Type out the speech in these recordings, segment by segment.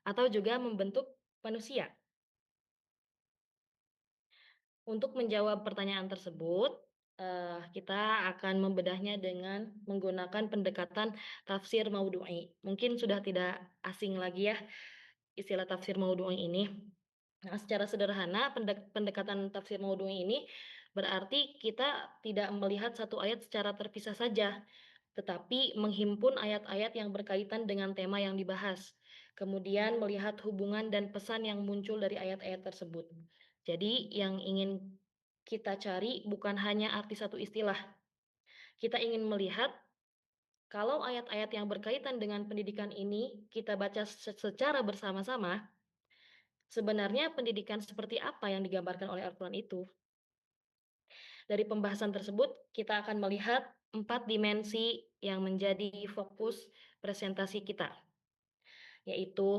atau juga membentuk manusia? Untuk menjawab pertanyaan tersebut, kita akan membedahnya dengan menggunakan pendekatan tafsir maudhu'i. Mungkin sudah tidak asing lagi ya istilah tafsir maudhu'i ini. Nah, secara sederhana pendekatan tafsir maudhu'i ini berarti kita tidak melihat satu ayat secara terpisah saja, tetapi menghimpun ayat-ayat yang berkaitan dengan tema yang dibahas. Kemudian melihat hubungan dan pesan yang muncul dari ayat-ayat tersebut. Jadi yang ingin kita cari bukan hanya arti satu istilah. Kita ingin melihat kalau ayat-ayat yang berkaitan dengan pendidikan ini kita baca secara bersama-sama, sebenarnya pendidikan seperti apa yang digambarkan oleh Al-Quran itu? Dari pembahasan tersebut, kita akan melihat 4 dimensi yang menjadi fokus presentasi kita, yaitu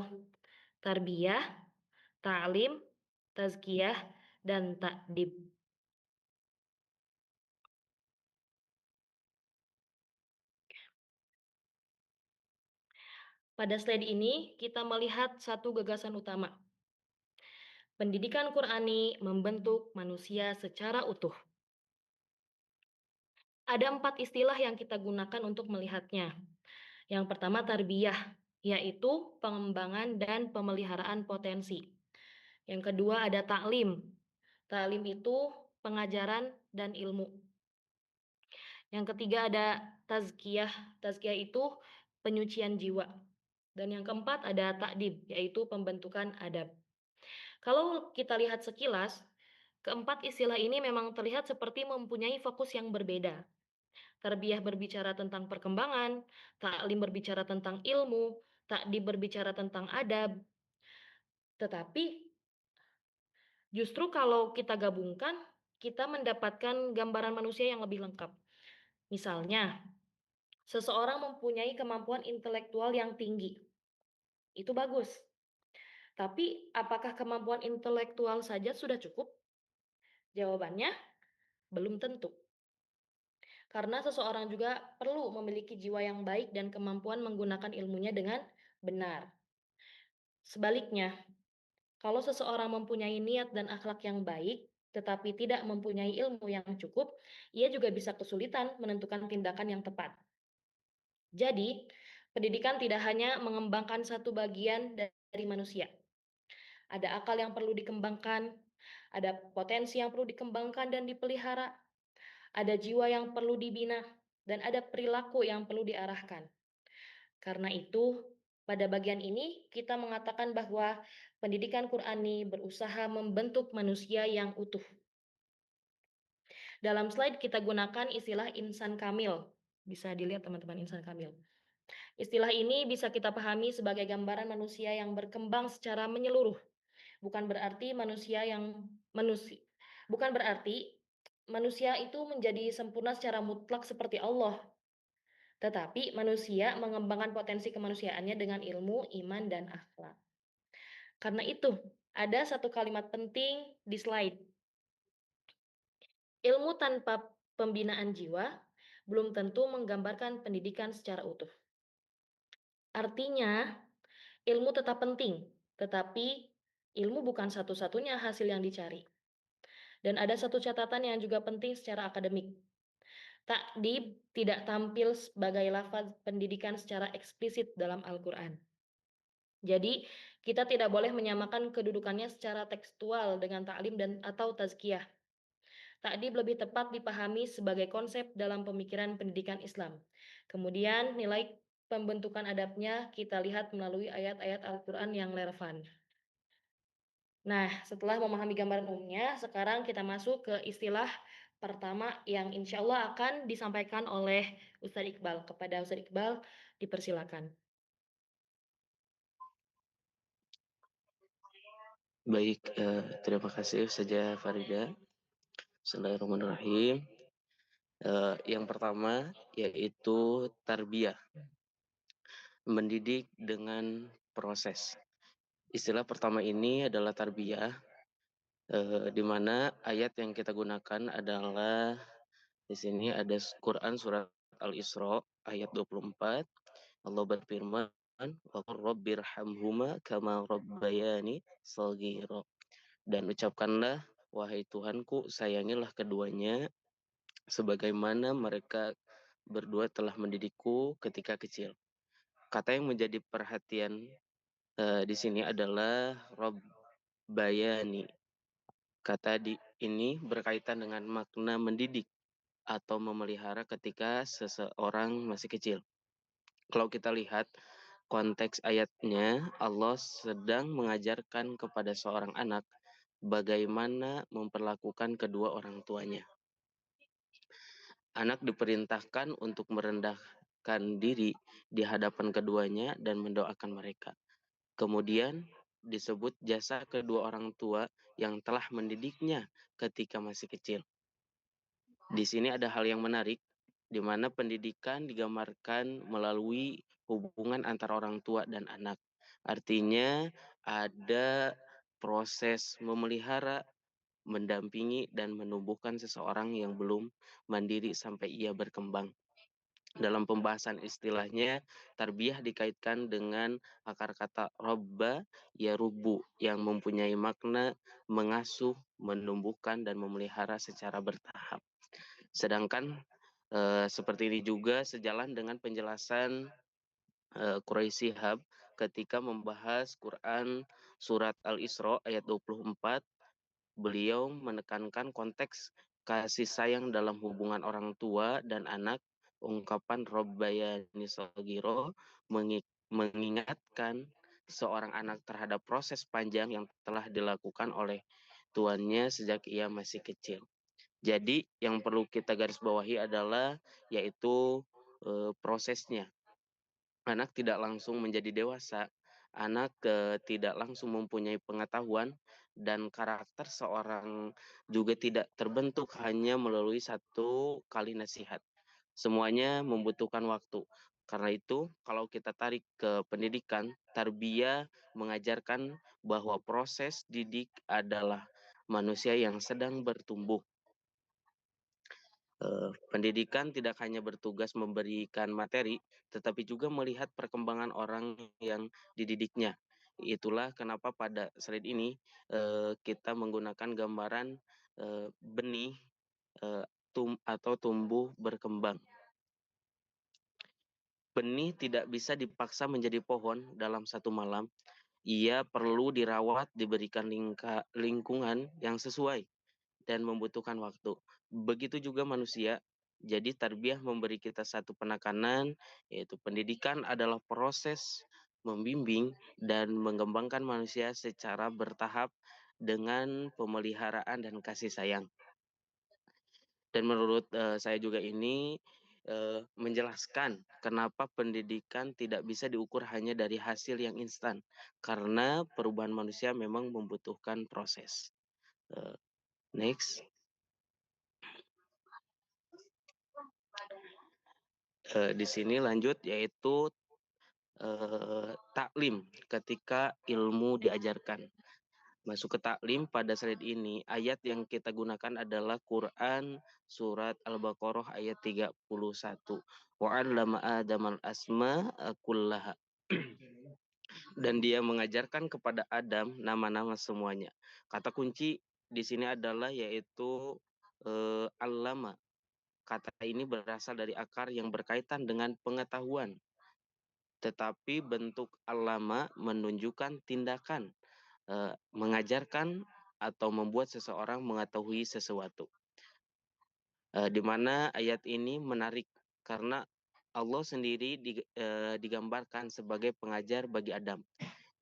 tarbiyah, ta'lim, tazkiyah, dan ta'dib. Pada slide ini, kita melihat satu gagasan utama. Pendidikan Qur'ani membentuk manusia secara utuh. Ada 4 istilah yang kita gunakan untuk melihatnya. Yang pertama tarbiyah, yaitu pengembangan dan pemeliharaan potensi. Yang kedua ada taklim. Taklim itu pengajaran dan ilmu. Yang ketiga ada tazkiyah. Tazkiyah itu penyucian jiwa. Dan yang keempat ada takdib, yaitu pembentukan adab. Kalau kita lihat sekilas, keempat istilah ini memang terlihat seperti mempunyai fokus yang berbeda. Tarbiyah berbicara tentang perkembangan, taklim berbicara tentang ilmu, takdib berbicara tentang adab. Tetapi justru kalau kita gabungkan, kita mendapatkan gambaran manusia yang lebih lengkap. Misalnya, seseorang mempunyai kemampuan intelektual yang tinggi. Itu bagus. Tapi apakah kemampuan intelektual saja sudah cukup? Jawabannya belum tentu. Karena seseorang juga perlu memiliki jiwa yang baik dan kemampuan menggunakan ilmunya dengan benar. Sebaliknya, kalau seseorang mempunyai niat dan akhlak yang baik, tetapi tidak mempunyai ilmu yang cukup, ia juga bisa kesulitan menentukan tindakan yang tepat. Jadi, pendidikan tidak hanya mengembangkan satu bagian dari manusia. Ada akal yang perlu dikembangkan, ada potensi yang perlu dikembangkan dan dipelihara, ada jiwa yang perlu dibina, dan ada perilaku yang perlu diarahkan. Karena itu, pada bagian ini kita mengatakan bahwa pendidikan Qur'ani berusaha membentuk manusia yang utuh. Dalam slide kita gunakan istilah insan kamil. Bisa dilihat teman-teman insan kamil. Istilah ini bisa kita pahami sebagai gambaran manusia yang berkembang secara menyeluruh. Bukan berarti bukan berarti manusia itu menjadi sempurna secara mutlak seperti Allah. Tetapi manusia mengembangkan potensi kemanusiaannya dengan ilmu, iman, dan akhlak. Karena itu, ada satu kalimat penting di slide. Ilmu tanpa pembinaan jiwa belum tentu menggambarkan pendidikan secara utuh. Artinya, ilmu tetap penting, tetapi ilmu bukan satu-satunya hasil yang dicari. Dan ada satu catatan yang juga penting secara akademik. Takdib tidak tampil sebagai lafaz pendidikan secara eksplisit dalam Al-Quran. Jadi, kita tidak boleh menyamakan kedudukannya secara tekstual dengan taklim dan atau tazkiyah. Takdib lebih tepat dipahami sebagai konsep dalam pemikiran pendidikan Islam. Kemudian, nilai pembentukan adabnya kita lihat melalui ayat-ayat Al-Quran yang relevan. Nah, setelah memahami gambaran umumnya, sekarang kita masuk ke istilah pertama yang insya Allah akan disampaikan oleh Ustadz Iqbal. Kepada Ustadz Iqbal, dipersilakan. Baik, terima kasih Ustazah Farida. Bismillahirrahmanirrahim. Yang pertama yaitu tarbiyah, mendidik dengan proses. Istilah pertama ini adalah tarbiyah, di mana ayat yang kita gunakan adalah di sini ada Quran surat Al-Isra ayat 24. Allah berfirman, wa qur rabbirhamhuma kama rabbayani shaghira. Dan ucapkanlah, wahai Tuhanku, sayangilah keduanya sebagaimana mereka berdua telah mendidikku ketika kecil. Kata yang menjadi perhatian di sini adalah Bayani. Kata ini berkaitan dengan makna mendidik atau memelihara ketika seseorang masih kecil. Kalau kita lihat konteks ayatnya, Allah sedang mengajarkan kepada seorang anak bagaimana memperlakukan kedua orang tuanya. Anak diperintahkan untuk merendahkan diri di hadapan keduanya dan mendoakan mereka. Kemudian disebut jasa kedua orang tua yang telah mendidiknya ketika masih kecil. Di sini ada hal yang menarik, di mana pendidikan digambarkan melalui hubungan antara orang tua dan anak. Artinya ada proses memelihara, mendampingi, dan menumbuhkan seseorang yang belum mandiri sampai ia berkembang. Dalam pembahasan istilahnya, tarbiyah dikaitkan dengan akar kata robba ya rubu yang mempunyai makna mengasuh, menumbuhkan, dan memelihara secara bertahap. Sedangkan seperti ini juga sejalan dengan penjelasan Quraisy Shihab ketika membahas Quran surat Al-Isra ayat 24. Beliau menekankan konteks kasih sayang dalam hubungan orang tua dan anak. Ungkapan Robbayani Sogiro mengingatkan seorang anak terhadap proses panjang yang telah dilakukan oleh tuannya sejak ia masih kecil. Jadi yang perlu kita garis bawahi adalah yaitu prosesnya. Anak tidak langsung menjadi dewasa, anak tidak langsung mempunyai pengetahuan, dan karakter seorang juga tidak terbentuk hanya melalui satu kali nasihat. Semuanya membutuhkan waktu. Karena itu, kalau kita tarik ke pendidikan, tarbiyah mengajarkan bahwa proses didik adalah manusia yang sedang bertumbuh. Pendidikan tidak hanya bertugas memberikan materi, tetapi juga melihat perkembangan orang yang dididiknya. Itulah kenapa pada slide ini kita menggunakan gambaran benih atau tumbuh berkembang. Benih tidak bisa dipaksa menjadi pohon dalam satu malam. Ia perlu dirawat, diberikan lingkungan yang sesuai, dan membutuhkan waktu. Begitu juga manusia. Jadi tarbiyah memberi kita satu penekanan, yaitu pendidikan adalah proses membimbing dan mengembangkan manusia secara bertahap dengan pemeliharaan dan kasih sayang. Dan menurut saya juga ini menjelaskan kenapa pendidikan tidak bisa diukur hanya dari hasil yang instan, karena perubahan manusia memang membutuhkan proses. Next. Di sini lanjut yaitu taklim ketika ilmu diajarkan. Masuk ke taklim pada slide ini, ayat yang kita gunakan adalah Quran surat Al-Baqarah ayat 31. Wa 'allama Adamal asma kullaha. Dan dia mengajarkan kepada Adam nama-nama semuanya. Kata kunci di sini adalah yaitu allama. Kata ini berasal dari akar yang berkaitan dengan pengetahuan. Tetapi bentuk allama menunjukkan tindakan, mengajarkan atau membuat seseorang mengetahui sesuatu. Di mana ayat ini menarik karena Allah sendiri digambarkan sebagai pengajar bagi Adam.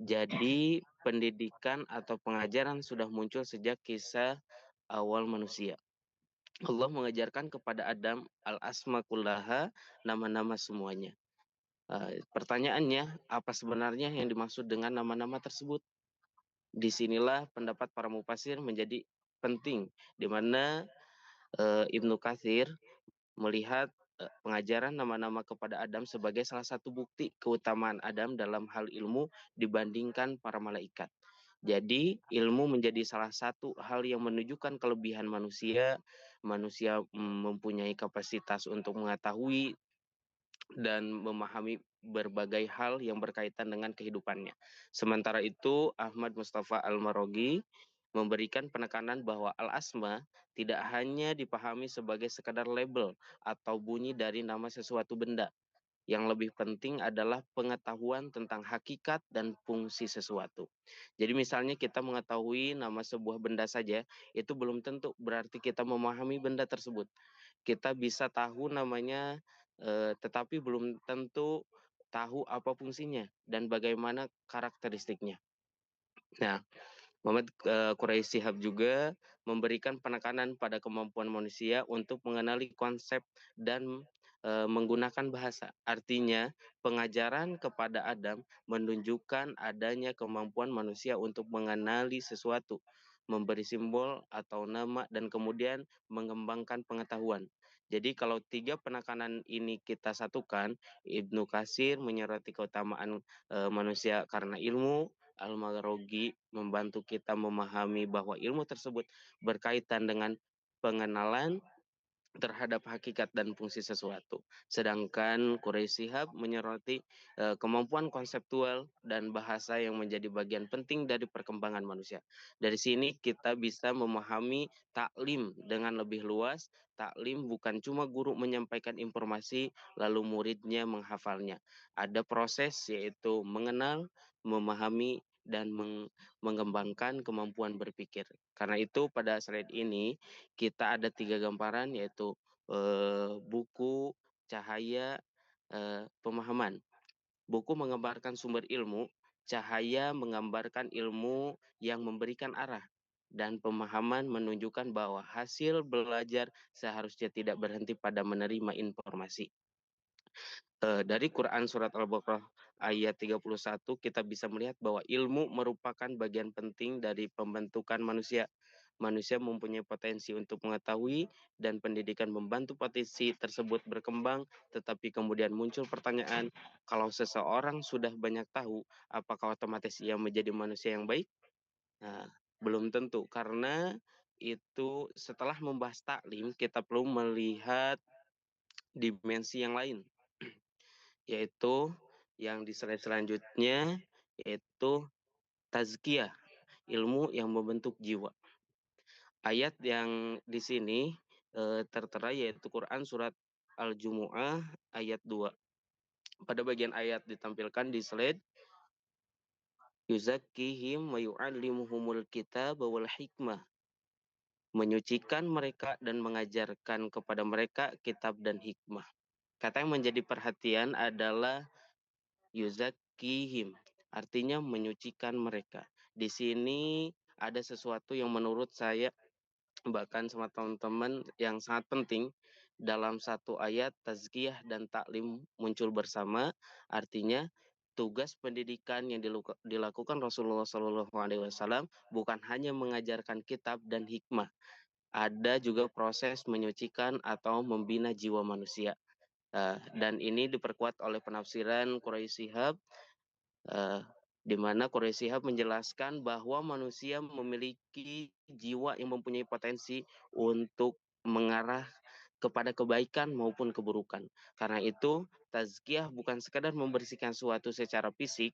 Jadi pendidikan atau pengajaran sudah muncul sejak kisah awal manusia. Allah mengajarkan kepada Adam al-asma kullaha, nama-nama semuanya. Pertanyaannya, apa sebenarnya yang dimaksud dengan nama-nama tersebut? Disinilah pendapat para mufasir menjadi penting, di mana Ibnu Katsir melihat pengajaran nama-nama kepada Adam sebagai salah satu bukti keutamaan Adam dalam hal ilmu dibandingkan para malaikat. Jadi ilmu menjadi salah satu hal yang menunjukkan kelebihan manusia. Manusia mempunyai kapasitas untuk mengetahui dan memahami berbagai hal yang berkaitan dengan kehidupannya. Sementara itu, Ahmad Mustafa Al-Marogi memberikan penekanan bahwa al-asma tidak hanya dipahami sebagai sekadar label atau bunyi dari nama sesuatu benda. Yang lebih penting adalah pengetahuan tentang hakikat dan fungsi sesuatu. Jadi misalnya kita mengetahui nama sebuah benda saja, itu belum tentu berarti kita memahami benda tersebut. Kita bisa tahu namanya, tetapi belum tentu tahu apa fungsinya dan bagaimana karakteristiknya. Nah, Muhammad Quraisy Shihab juga memberikan penekanan pada kemampuan manusia untuk mengenali konsep dan menggunakan bahasa. Artinya, pengajaran kepada Adam menunjukkan adanya kemampuan manusia untuk mengenali sesuatu, memberi simbol atau nama, dan kemudian mengembangkan pengetahuan. Jadi kalau tiga penekanan ini kita satukan, Ibnu Katsir menyoroti keutamaan manusia karena ilmu, Al-Maghribi membantu kita memahami bahwa ilmu tersebut berkaitan dengan pengenalan terhadap hakikat dan fungsi sesuatu. Sedangkan Quraisy Shihab menyoroti kemampuan konseptual dan bahasa yang menjadi bagian penting dari perkembangan manusia. Dari sini kita bisa memahami taklim dengan lebih luas. Taklim bukan cuma guru menyampaikan informasi lalu muridnya menghafalnya. Ada proses yaitu mengenal, memahami dan mengembangkan kemampuan berpikir. Karena itu pada slide ini kita ada tiga gambaran yaitu buku, cahaya, pemahaman. Buku menggambarkan sumber ilmu, cahaya menggambarkan ilmu yang memberikan arah, dan pemahaman menunjukkan bahwa hasil belajar seharusnya tidak berhenti pada menerima informasi. Dari Quran Surat Al-Baqarah ayat 31 kita bisa melihat bahwa ilmu merupakan bagian penting dari pembentukan manusia. Manusia mempunyai potensi untuk mengetahui dan pendidikan membantu potensi tersebut berkembang, tetapi kemudian muncul pertanyaan, kalau seseorang sudah banyak tahu, apakah otomatis ia menjadi manusia yang baik? Nah, belum tentu, karena itu setelah membahas taklim, kita perlu melihat dimensi yang lain, yaitu yang di slide selanjutnya, yaitu tazkiyah, ilmu yang membentuk jiwa. Ayat yang di sini tertera yaitu Quran surat Al-Jumu'ah ayat 2. Pada bagian ayat ditampilkan di slide, yuzakkihim wa yu'allimuhumul kitab wal hikmah, menyucikan mereka dan mengajarkan kepada mereka kitab dan hikmah. Kata yang menjadi perhatian adalah yuzakkihim, artinya menyucikan mereka. Di sini ada sesuatu yang menurut saya bahkan sama teman-teman yang sangat penting dalam satu ayat tazkiyah dan taklim muncul bersama, artinya tugas pendidikan yang dilakukan Rasulullah Shallallahu Alaihi Wasallam bukan hanya mengajarkan kitab dan hikmah, ada juga proses menyucikan atau membina jiwa manusia. Dan ini diperkuat oleh penafsiran Quraisy Shihab, uh, di mana Quraisy Shihab menjelaskan bahwa manusia memiliki jiwa yang mempunyai potensi untuk mengarah kepada kebaikan maupun keburukan. Karena itu, tazkiyah bukan sekadar membersihkan suatu secara fisik,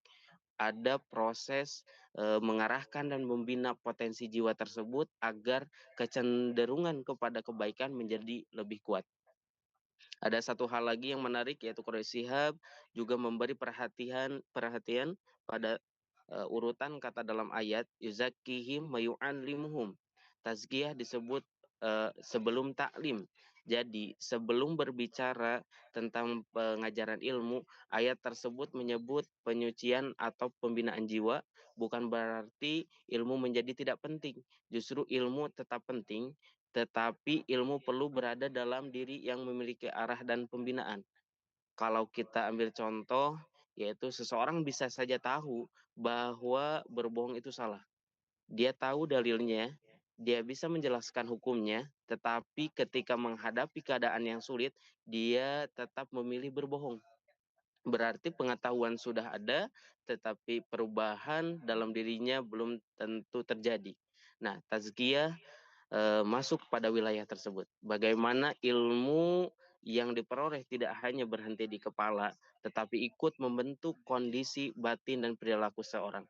ada proses mengarahkan dan membina potensi jiwa tersebut agar kecenderungan kepada kebaikan menjadi lebih kuat. Ada satu hal lagi yang menarik yaitu Quraisy Shihab juga memberi perhatian pada urutan kata dalam ayat yuzakkihim wa yu'allimuhum. Tazkiyah disebut sebelum taklim. Jadi sebelum berbicara tentang pengajaran ilmu, ayat tersebut menyebut penyucian atau pembinaan jiwa, bukan berarti ilmu menjadi tidak penting. Justru ilmu tetap penting, tetapi ilmu perlu berada dalam diri yang memiliki arah dan pembinaan. Kalau kita ambil contoh, yaitu seseorang bisa saja tahu bahwa berbohong itu salah. Dia tahu dalilnya, dia bisa menjelaskan hukumnya, tetapi ketika menghadapi keadaan yang sulit, dia tetap memilih berbohong. Berarti pengetahuan sudah ada, tetapi perubahan dalam dirinya belum tentu terjadi. Nah, tazkiyah masuk pada wilayah tersebut. Bagaimana ilmu yang diperoleh tidak hanya berhenti di kepala, tetapi ikut membentuk kondisi batin dan perilaku seorang.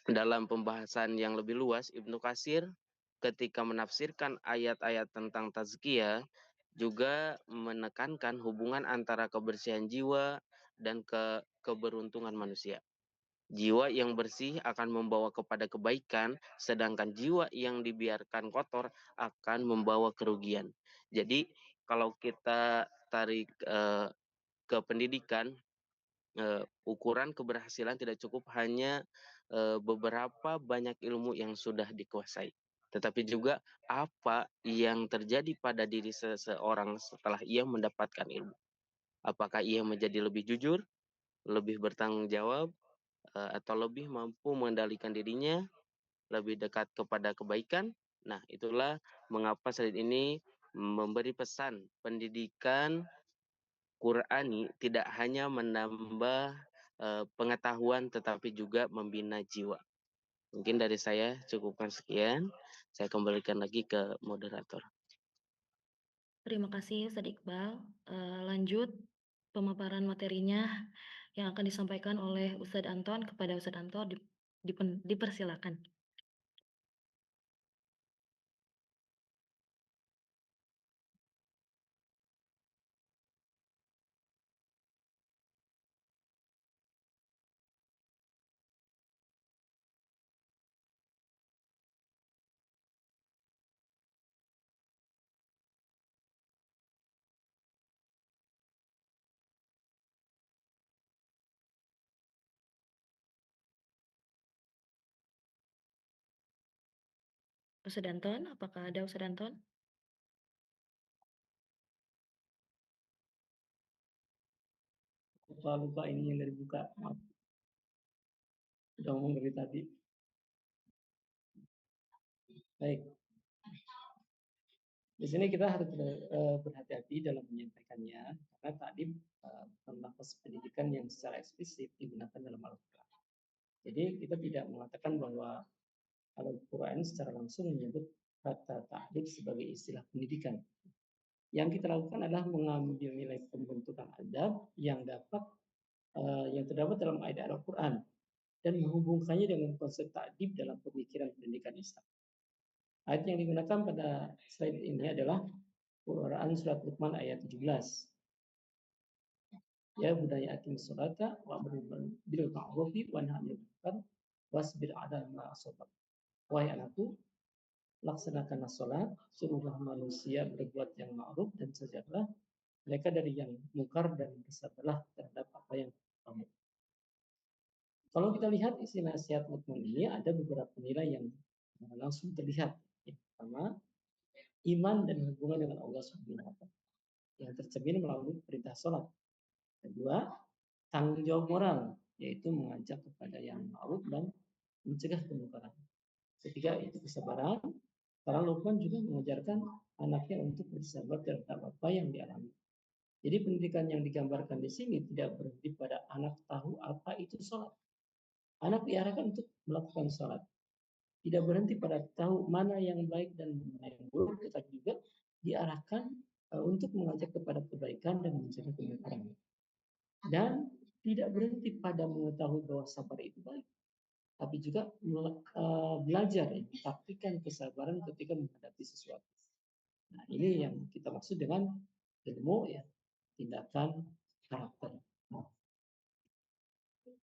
Dalam pembahasan yang lebih luas, Ibnu Katsir ketika menafsirkan ayat-ayat tentang tazkiyah juga menekankan hubungan antara kebersihan jiwa dan keberuntungan manusia. Jiwa yang bersih akan membawa kepada kebaikan, sedangkan jiwa yang dibiarkan kotor akan membawa kerugian. Jadi, kalau kita tarik ke pendidikan, ukuran keberhasilan tidak cukup hanya beberapa banyak ilmu yang sudah dikuasai, tetapi juga apa yang terjadi pada diri seseorang setelah ia mendapatkan ilmu. Apakah ia menjadi lebih jujur, lebih bertanggung jawab, atau lebih mampu mengendalikan dirinya, lebih dekat kepada kebaikan. Nah, itulah mengapa saat ini memberi pesan pendidikan Qur'ani tidak hanya menambah pengetahuan tetapi juga membina jiwa. Mungkin dari saya cukupkan sekian. Saya kembalikan lagi ke moderator. Terima kasih Ustadz Iqbal. Lanjut pemaparan materinya yang akan disampaikan oleh Ustadz Anton kepada Ustadz Anton dipersilakan. Ustadz Anton, apakah ada Ustadz Anton? Lupa ini yang dari buka, maaf. Udah ngomong dari tadi. Baik. Di sini kita harus berhati-hati dalam menyampaikannya karena tadi lafaz pendidikan yang secara eksplisit digunakan dalam Al-Quran. Jadi kita tidak mengatakan bahwa Al-Quran secara langsung menyebut kata ta'lib sebagai istilah pendidikan. Yang kita lakukan adalah mengambil nilai pembentukan adab yang terdapat dalam ayat Al-Quran dan menghubungkannya dengan konsep ta'dib dalam pemikiran pendidikan Islam. Ayat yang digunakan pada slide ini adalah Quran surat Luqman ayat 17. Ya budaya akim sholata wa bil ma'rufi wa nahy anil munkar wasbir 'ala ma asabak. Wahai anakku, laksanakanlah sholat, suruhlah manusia berbuat yang ma'ruf dan sejahtera mereka dari yang mungkar dan bersabarlah terhadap apa yang kamu. Kalau kita lihat isi nasihat Luqman ini ada beberapa nilai yang langsung terlihat. Yang pertama, iman dan hubungan dengan Allah Subhanahu wa taala yang tercermin melalui perintah sholat. Kedua, tanggung jawab moral, yaitu mengajak kepada yang ma'ruf dan mencegah kemungkaran. Ketiga, itu kesabaran, karena Luqman juga mengajarkan anaknya untuk bersabar terhadap apa yang dialami. Jadi pendidikan yang digambarkan di sini tidak berhenti pada anak tahu apa itu sholat. Anak diarahkan untuk melakukan sholat. Tidak berhenti pada tahu mana yang baik dan mana yang buruk, tetapi juga diarahkan untuk mengajak kepada kebaikan dan mencegah kemungkaran. Dan tidak berhenti pada mengetahui bahwa sabar itu baik, tapi juga belajar, praktikkan kesabaran ketika menghadapi sesuatu. Nah, ini yang kita maksud dengan ilmu, ya, tindakan, karakter. Nah,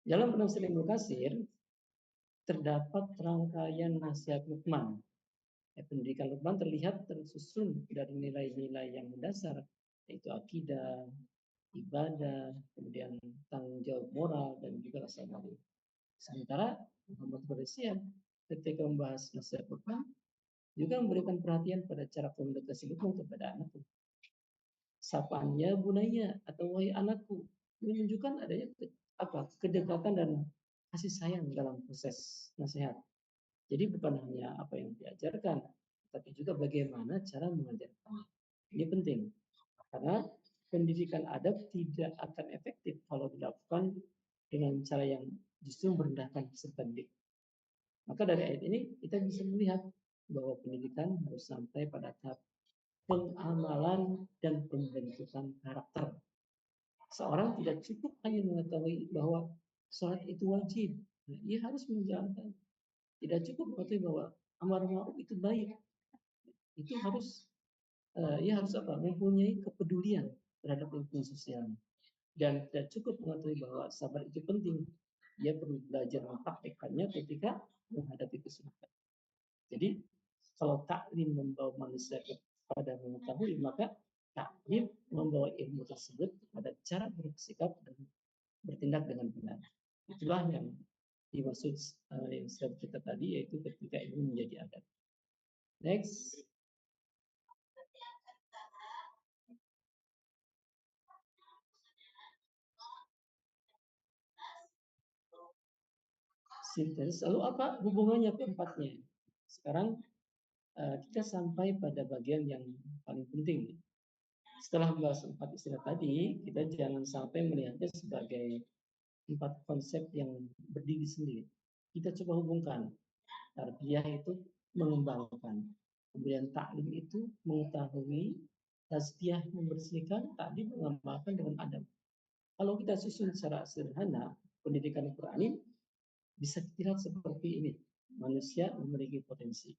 dalam penafsiran Ibnu Katsir terdapat rangkaian nasihat Luqman. Pendidikan Luqman terlihat tersusun dari nilai-nilai yang mendasar, yaitu akidah, ibadah, kemudian tanggung jawab moral, dan juga rasa malu. Sementara Muhammad Farisiyah ketika membahas nasihat Luqman juga memberikan perhatian pada cara komunikasi Luqman kepada anaknya. Sapaannya bunanya atau wahai anakku, menunjukkan adanya kedekatan dan kasih sayang dalam proses nasihat. Jadi bukan hanya apa yang diajarkan, tapi juga bagaimana cara mengajarkannya. Ini penting karena pendidikan adab tidak akan efektif kalau dilakukan dengan cara yang justru merendahkan peserta didik. Maka dari ayat ini kita bisa melihat bahwa pendidikan harus sampai pada tahap pengamalan dan pembentukan karakter. Seorang tidak cukup hanya mengetahui bahwa sholat itu wajib, ia harus menjalankan. Tidak cukup mengetahui bahwa amar ma'ruf itu baik, itu harus ia harus apa? Mempunyai kepedulian terhadap lingkungan sosialnya. Dan tidak cukup mengetahui bahwa sabar itu penting. Dia perlu belajar mempraktekannya ketika menghadapi kesulitan. Jadi kalau taklim membawa manusia kepada mengetahui, maka taklim membawa ilmu tersebut kepada cara bersikap dan bertindak dengan benar. Itulah yang dimaksud yang sudah kita tadi, yaitu ketika ilmu menjadi adab. Next. Sintesis. Lalu apa hubungannya keempatnya? Sekarang kita sampai pada bagian yang paling penting. Setelah membahas 4 istilah tadi, kita jangan sampai melihatnya sebagai 4 konsep yang berdiri sendiri. Kita coba hubungkan. Tarbiyah itu mengembangkan. Kemudian taklim itu mengetahui, tazkiyah membersihkan, taklim mengamalkan dengan adab. Kalau kita susun secara sederhana, pendidikan Qur'ani bisa dilihat seperti ini. Manusia memiliki potensi.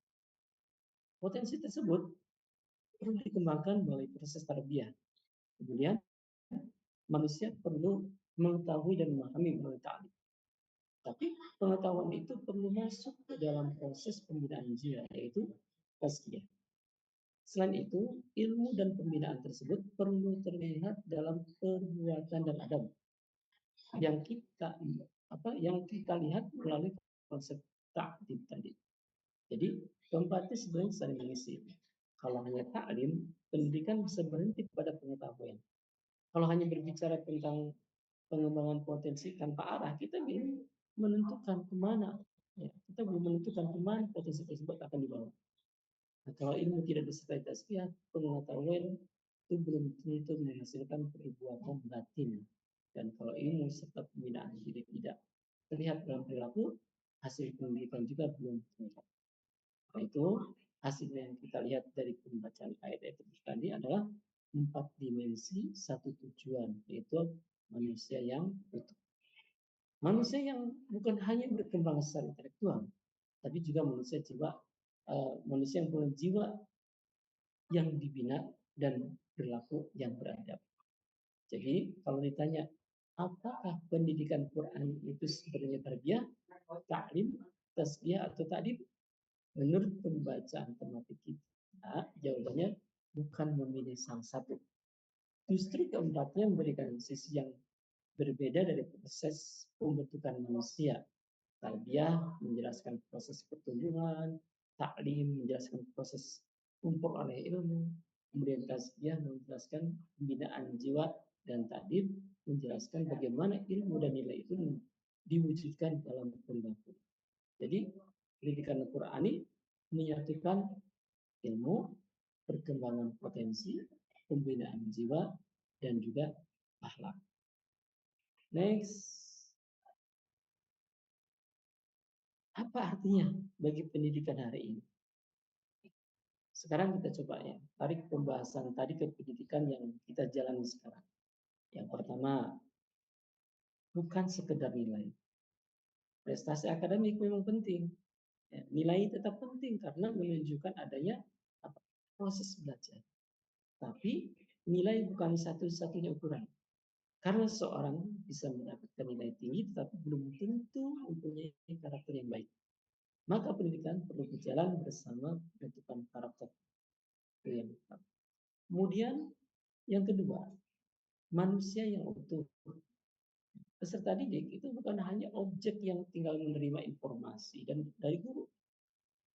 Potensi tersebut perlu dikembangkan melalui proses tarbiyah. Kemudian manusia perlu mengetahui dan memahami melalui ta'lim. Tapi pengetahuan itu perlu masuk ke dalam proses pembinaan jiwa, yaitu tazkiyah. Selain itu, ilmu dan pembinaan tersebut perlu terlihat dalam perbuatan dan adab yang kita lihat melalui konsep ta'lim tadi. Jadi keempatnya sebenarnya saling mengisi. Kalau hanya taklim, pendidikan bisa berhenti pada pengetahuan. Kalau hanya berbicara tentang pengembangan potensi tanpa arah, kita belum menentukan kemana. Ya, kita belum menentukan kemana potensi tersebut akan dibawa. Nah, kalau ilmu tidak disertai tazkiyah, pengetahuan itu belum tentu menghasilkan perbuatan batin. Dan kalau ilmu serta pembinaan diri tidak terlihat dalam perilaku, hasil pendidikan juga belum terlihat. Nah, itu hasil yang kita lihat dari pembacaan ayat-ayat tadi adalah 4 dimensi, 1 tujuan, yaitu manusia yang utuh. Manusia yang bukan hanya berkembang secara intelektual, tapi juga manusia yang punya jiwa yang dibina dan berlaku yang beradab. Jadi kalau ditanya apakah pendidikan Quran itu sebenarnya tarbiyah, taklim, tazkiyah atau ta'dib? Menurut pembacaan tematik kita, jawabannya bukan memilih salah satu. Justru keempatnya memberikan sisi yang berbeda dari proses pembentukan manusia. Tarbiyah menjelaskan proses pertumbuhan, taklim menjelaskan proses memperoleh ilmu, kemudian tazkiyah menjelaskan pembinaan jiwa, dan ta'dib menjelaskan bagaimana ilmu dan nilai itu diwujudkan dalam perilaku. Jadi pendidikan Qur'ani menyatukan ilmu, perkembangan potensi, pembinaan jiwa, dan juga akhlak. Next. Apa artinya bagi pendidikan hari ini? Sekarang kita coba ya, tarik pembahasan tadi ke pendidikan yang kita jalani sekarang. Yang pertama, bukan sekedar nilai. Prestasi akademik memang penting. Ya, nilai tetap penting karena menunjukkan adanya proses belajar. Tapi nilai bukan satu-satunya ukuran. Karena seorang bisa mendapatkan nilai tinggi tetapi belum tentu mempunyai karakter yang baik. Maka pendidikan perlu berjalan bersama pembentukan karakter yang tepat. Kemudian yang kedua, manusia yang utuh. Peserta didik itu bukan hanya objek yang tinggal menerima informasi dan dari guru.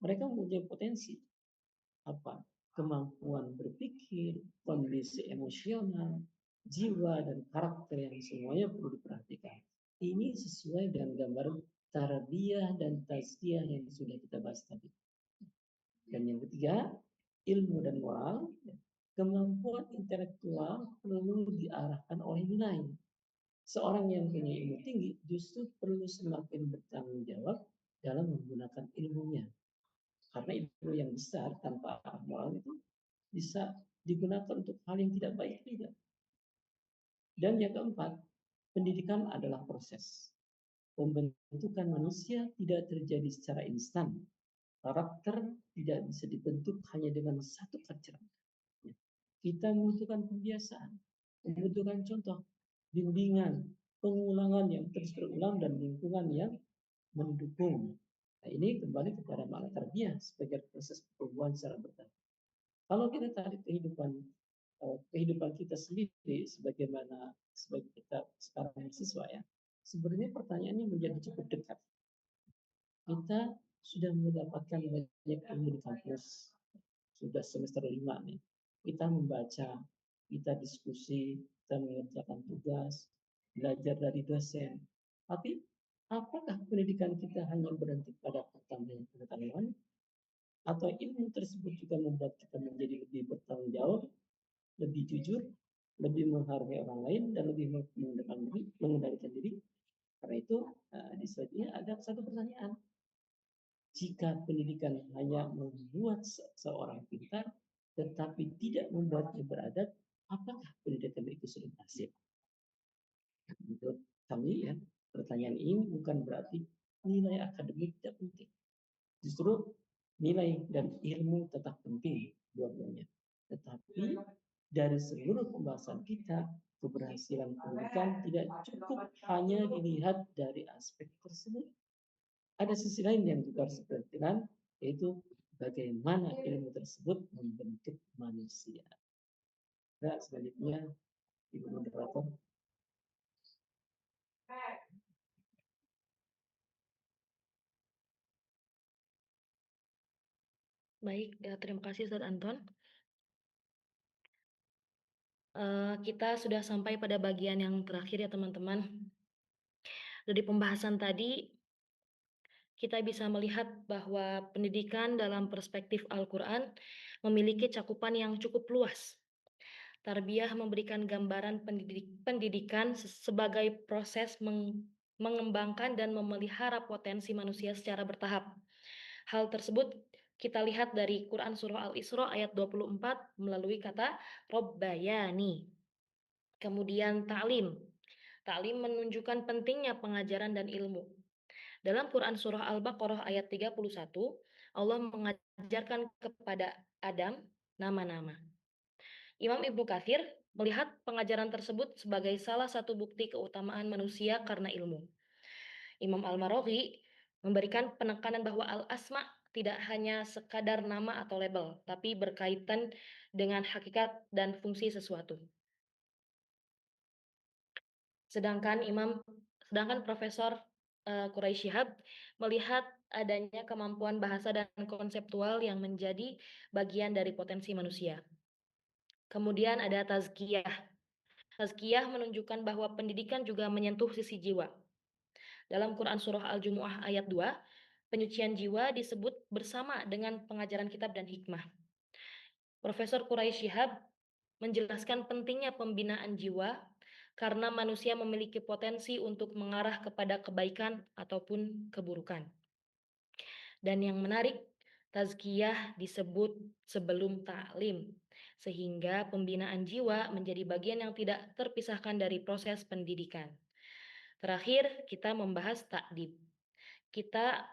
Mereka mempunyai potensi apa? Kemampuan berpikir, kondisi emosional, jiwa dan karakter yang semuanya perlu diperhatikan. Ini sesuai dengan gambar tarbiyah dan tazkiyah yang sudah kita bahas tadi. Dan yang ketiga, ilmu dan moral. Kemampuan intelektual perlu diarahkan oleh nilai. Seorang yang punya ilmu tinggi justru perlu semakin bertanggung jawab dalam menggunakan ilmunya. Karena ilmu yang besar tanpa moral itu bisa digunakan untuk hal yang tidak baik juga. Dan yang keempat, pendidikan adalah proses. Pembentukan manusia tidak terjadi secara instan. Karakter tidak bisa dibentuk hanya dengan satu pelajaran. Kita membutuhkan pembiasaan, membutuhkan contoh, bimbingan, pengulangan yang terus berulang dan lingkungan yang mendukung. Nah, ini kembali kepada makna tarbiyah sebagai proses pertumbuhan secara bertahap. Kalau kita tarik kehidupan kita sendiri sebagaimana sebagai kita sekarang mahasiswa ya, sebenarnya pertanyaannya menjadi cukup dekat. Kita sudah mendapatkan banyak ilmu di kampus, sudah semester 5 nih. Kita membaca, kita diskusi, kita mengerjakan tugas, belajar dari dosen. Tapi apakah pendidikan kita hanya berhenti pada pertambahan pengetahuan atau ilmu tersebut juga membuat kita menjadi lebih bertanggung jawab, lebih jujur, lebih menghargai orang lain dan lebih mengendalikan diri. Karena itu di selanjutnya ada satu pertanyaan. Jika pendidikan hanya membuat seorang pintar, tetapi tidak membuatnya beradab, apakah pendidikan itu sudah berhasil? Menurut kami ya, pertanyaan ini bukan berarti nilai akademik tidak penting. Justru nilai dan ilmu tetap penting dua-duanya. Tetapi dari seluruh pembahasan kita, keberhasilan pendidikan tidak cukup hanya dilihat dari aspek tersebut. Ada sisi lain yang juga harus diperhatikan, yaitu bagaimana ilmu tersebut membentuk manusia. Nah, selanjutnya, Ibu Moderator. Baik, terima kasih Ustadz Anton. Kita sudah sampai pada bagian yang terakhir ya teman-teman. Dari pembahasan tadi, kita bisa melihat bahwa pendidikan dalam perspektif Al-Quran memiliki cakupan yang cukup luas. Tarbiyah memberikan gambaran pendidikan sebagai proses mengembangkan dan memelihara potensi manusia secara bertahap. Hal tersebut kita lihat dari Quran Surah Al-Isra ayat 24 melalui kata Robbayani. Kemudian ta'lim. Ta'lim menunjukkan pentingnya pengajaran dan ilmu. Dalam Quran Surah Al-Baqarah ayat 31, Allah mengajarkan kepada Adam nama-nama. Imam Ibnu Katsir melihat pengajaran tersebut sebagai salah satu bukti keutamaan manusia karena ilmu. Imam Al-Maraghi memberikan penekanan bahwa al-asma tidak hanya sekadar nama atau label, tapi berkaitan dengan hakikat dan fungsi sesuatu. Sedangkan Profesor Quraisy Shihab melihat adanya kemampuan bahasa dan konseptual yang menjadi bagian dari potensi manusia. Kemudian ada tazkiyah. Tazkiyah menunjukkan bahwa pendidikan juga menyentuh sisi jiwa. Dalam Quran Surah Al-Jumu'ah ayat 2, penyucian jiwa disebut bersama dengan pengajaran kitab dan hikmah. Profesor Quraisy Shihab menjelaskan pentingnya pembinaan jiwa karena manusia memiliki potensi untuk mengarah kepada kebaikan ataupun keburukan. Dan yang menarik, tazkiyah disebut sebelum taklim, sehingga pembinaan jiwa menjadi bagian yang tidak terpisahkan dari proses pendidikan. Terakhir, kita membahas takdib. Kita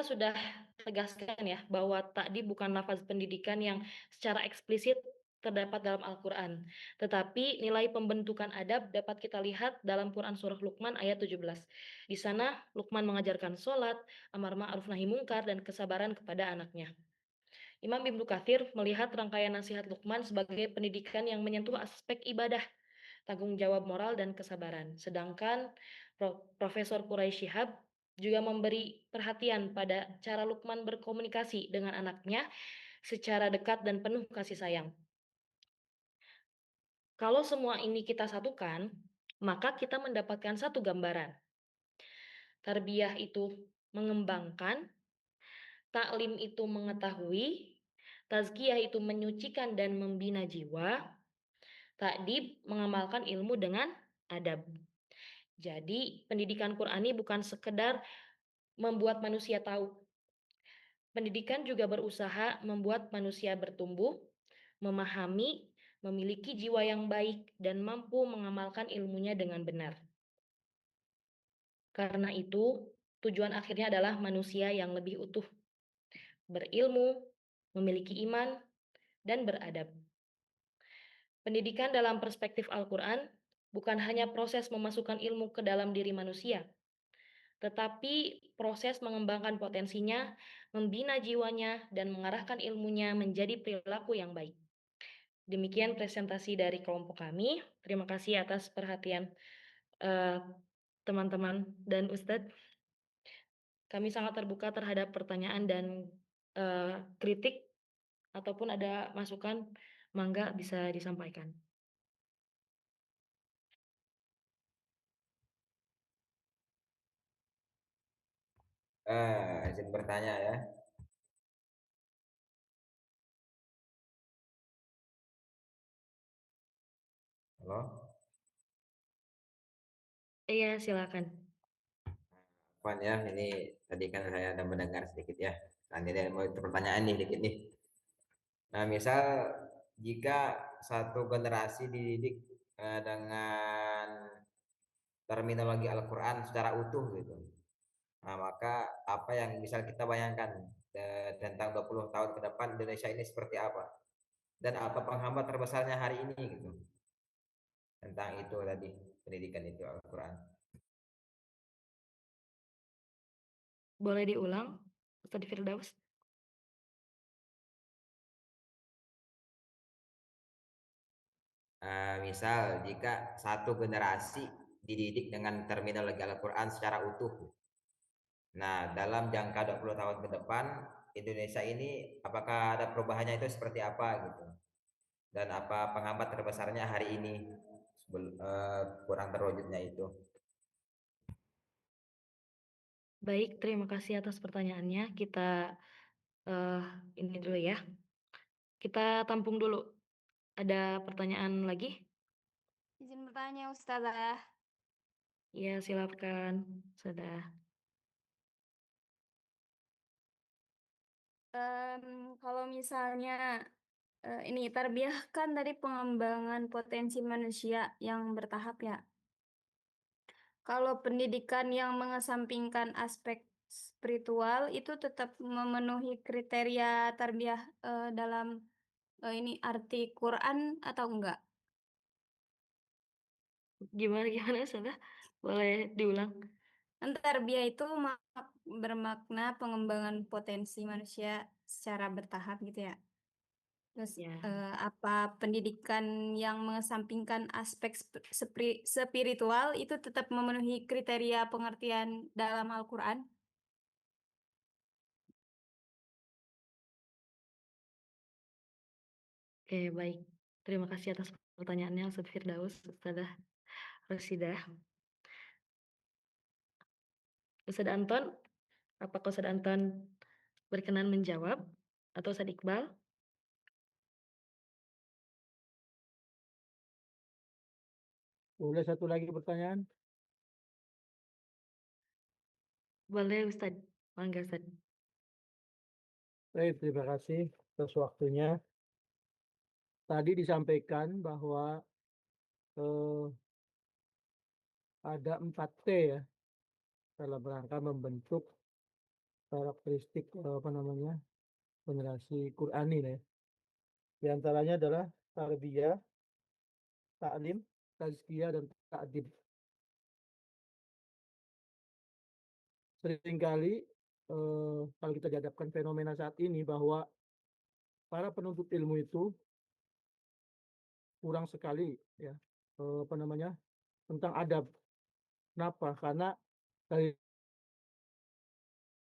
sudah tegaskan ya bahwa takdib bukan lafaz pendidikan yang secara eksplisit terdapat dalam Al-Quran. Tetapi nilai pembentukan adab dapat kita lihat dalam Quran Surah Luqman ayat 17. Di sana Luqman mengajarkan sholat, amar ma'ruf nahi mungkar, dan kesabaran kepada anaknya. Imam Ibnu Katsir melihat rangkaian nasihat Luqman sebagai pendidikan yang menyentuh aspek ibadah, tanggung jawab moral, dan kesabaran. Sedangkan Profesor Quraisy Shihab juga memberi perhatian pada cara Luqman berkomunikasi dengan anaknya secara dekat dan penuh kasih sayang. Kalau semua ini kita satukan, maka kita mendapatkan satu gambaran. Tarbiyah itu mengembangkan, taklim itu mengetahui, tazkiyah itu menyucikan dan membina jiwa, takdib mengamalkan ilmu dengan adab. Jadi, pendidikan Qurani bukan sekedar membuat manusia tahu. Pendidikan juga berusaha membuat manusia bertumbuh, memahami, memiliki jiwa yang baik, dan mampu mengamalkan ilmunya dengan benar. Karena itu, tujuan akhirnya adalah manusia yang lebih utuh, berilmu, memiliki iman, dan beradab. Pendidikan dalam perspektif Al-Quran bukan hanya proses memasukkan ilmu ke dalam diri manusia, tetapi proses mengembangkan potensinya, membina jiwanya, dan mengarahkan ilmunya menjadi perilaku yang baik. Demikian presentasi dari kelompok kami. Terima kasih atas perhatian teman-teman dan Ustadz. Kami sangat terbuka terhadap pertanyaan dan kritik ataupun ada masukan, mangga bisa disampaikan. Izin bertanya ya. Halo, Iya, silakan. Puan ya, ini tadi kan saya ada mendengar sedikit ya. Nah, ini ada mau pertanyaan nih dikit nih. Nah, misal jika satu generasi dididik dengan terminologi Al-Quran secara utuh gitu. Nah, maka apa yang misal kita bayangkan tentang 20 tahun ke depan Indonesia ini seperti apa? Dan apa penghambat terbesarnya hari ini gitu. Tentang itu tadi, pendidikan itu Al-Quran. Boleh diulang, Ustadz Firdaus? Misal jika satu generasi dididik dengan terminologi Al-Quran secara utuh. Nah, dalam jangka 20 tahun ke depan, Indonesia ini apakah ada perubahannya itu seperti apa gitu? Dan apa penghambat terbesarnya hari ini kurang terwujudnya itu? Baik, terima kasih atas pertanyaannya. Kita ini dulu ya. Kita tampung dulu. Ada pertanyaan lagi? Izin bertanya, Ustazah. Ya, silakan. Sudah. Kalau misalnya ini tarbiyah kan tadi pengembangan potensi manusia yang bertahap ya. Kalau pendidikan yang mengesampingkan aspek spiritual itu tetap memenuhi kriteria tarbiyah dalam ini arti Quran atau enggak? Gimana, sudah? Boleh diulang? Tarbiyah itu bermakna pengembangan potensi manusia secara bertahap gitu ya. Terus Ya. apa pendidikan yang mengesampingkan aspek spiritual itu tetap memenuhi kriteria pengertian dalam Al-Quran? Oke, baik. Terima kasih atas pertanyaannya, Ustadz Firdaus, Ustadzah Rosidah. Ustadz Anton, apakah Ustadz Anton berkenan menjawab? Atau Ustadz Iqbal? Boleh satu lagi pertanyaan? Boleh, Ustadz. Mangga, Ustadz. Baik, terima kasih atas waktunya. Tadi disampaikan bahwa eh, ada 4T ya dalam rangka membentuk karakteristik generasi Qurani ya. Di antaranya adalah tarbiyah, taklim, tazkiyah, dan ta'dib. Seringkali kalau kita dihadapkan fenomena saat ini bahwa para penuntut ilmu itu kurang sekali ya tentang adab. Kenapa? Karena dari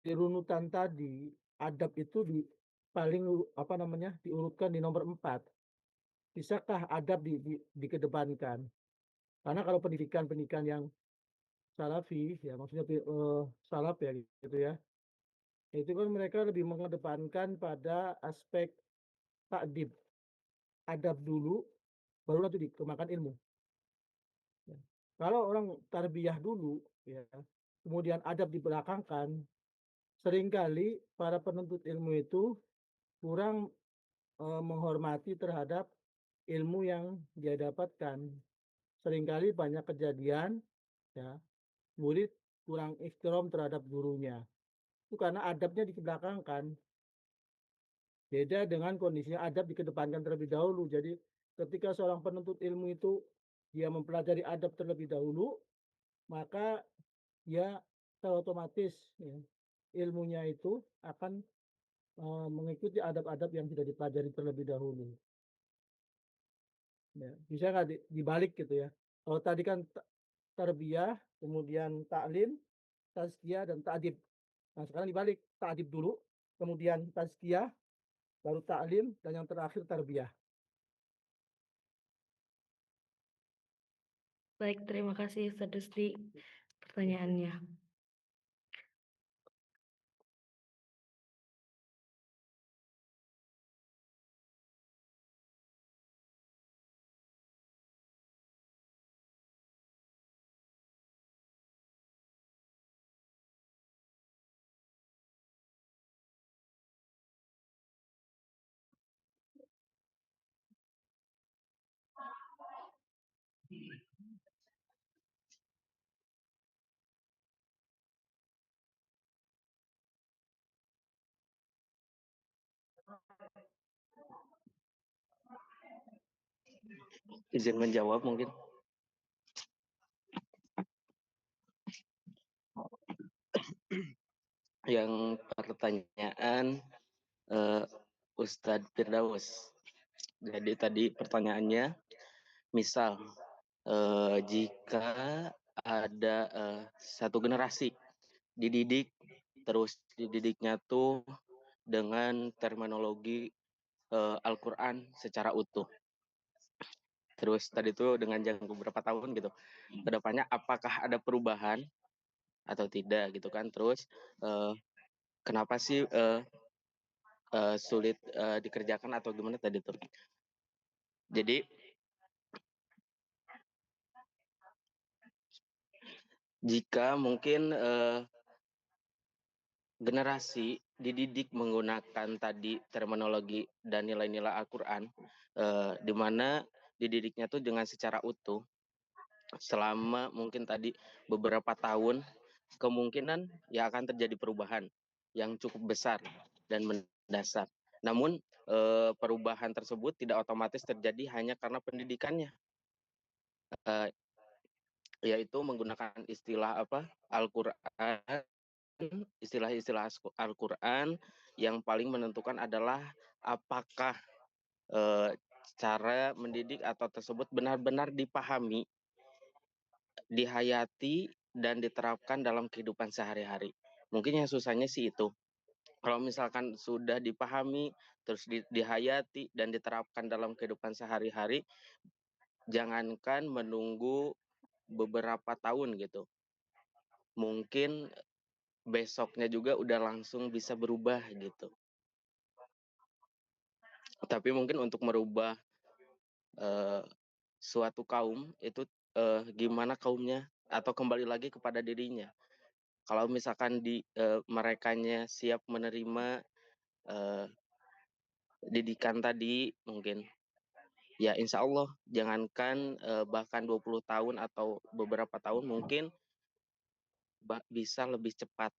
runutan tadi adab itu paling diurutkan di nomor 4. Bisakah adab dikedepankan? Karena kalau pendidikan yang salafi ya maksudnya salaf ya gitu ya. Itu kan mereka lebih mengedepankan pada aspek takdib, adab dulu baru nanti dikembangkan ilmu. Ya. Kalau orang tarbiyah dulu ya, kemudian adab dibelakangkan, seringkali para penuntut ilmu itu kurang menghormati terhadap ilmu yang dia dapatkan. Seringkali banyak kejadian ya, murid kurang ihtiram terhadap gurunya. Itu karena adabnya dikebelakangkan. Beda dengan kondisinya adab dikedepankan terlebih dahulu. Jadi ketika seorang penuntut ilmu itu dia mempelajari adab terlebih dahulu, maka dia secara otomatis ya, ilmunya itu akan mengikuti adab-adab yang sudah dipelajari terlebih dahulu. Ya, bisa nggak dibalik gitu ya? Kalau tadi kan tarbiyah, kemudian taklim, tazkiyah, dan ta'dib. Nah, sekarang dibalik, ta'dib dulu, kemudian tazkiyah, baru taklim, dan yang terakhir tarbiyah. Baik, terima kasih Ustaz Rusdi pertanyaannya. Izin menjawab mungkin. Yang pertanyaan Ustadz Firdaus. Jadi tadi pertanyaannya, misal jika ada satu generasi dididik, terus dididiknya tuh dengan terminologi Al-Quran secara utuh. Terus tadi tuh dengan jangka beberapa tahun gitu, kedepannya apakah ada perubahan atau tidak gitu kan? Terus kenapa sih sulit dikerjakan atau gimana tadi tuh? Jadi jika mungkin generasi dididik menggunakan tadi terminologi dan nilai-nilai Al-Quran, di mana dididiknya tuh dengan secara utuh, selama mungkin tadi beberapa tahun, kemungkinan ya akan terjadi perubahan yang cukup besar dan mendasar. Namun perubahan tersebut tidak otomatis terjadi hanya karena pendidikannya, yaitu menggunakan istilah Al-Quran, istilah-istilah Al-Quran yang paling menentukan adalah apakah cara mendidik atau tersebut benar-benar dipahami, dihayati, dan diterapkan dalam kehidupan sehari-hari. Mungkin yang susahnya sih itu. Kalau misalkan sudah dipahami, terus dihayati, dan diterapkan dalam kehidupan sehari-hari, jangankan menunggu beberapa tahun gitu. Mungkin besoknya juga udah langsung bisa berubah gitu. Tapi mungkin untuk merubah suatu kaum itu gimana kaumnya atau kembali lagi kepada dirinya. Kalau misalkan merekanya siap menerima didikan tadi, mungkin ya insya Allah jangankan bahkan 20 tahun atau beberapa tahun, mungkin bisa lebih cepat.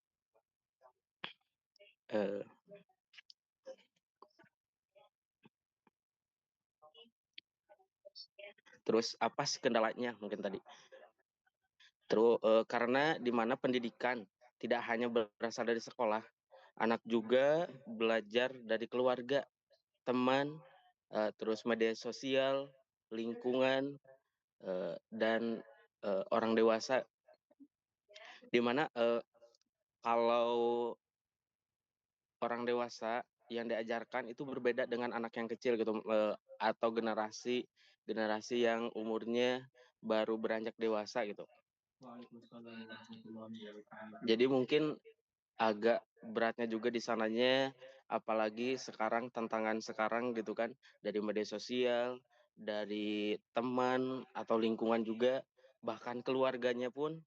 Terus apa sih kendalanya mungkin tadi? Terus karena di mana pendidikan tidak hanya berasal dari sekolah, anak juga belajar dari keluarga, teman, terus media sosial, lingkungan, dan orang dewasa. Di mana kalau orang dewasa yang diajarkan itu berbeda dengan anak yang kecil gitu, atau generasi yang umurnya baru beranjak dewasa gitu. Jadi mungkin agak beratnya juga di sananya, apalagi sekarang tantangan sekarang gitu kan, dari media sosial, dari teman atau lingkungan juga, bahkan keluarganya pun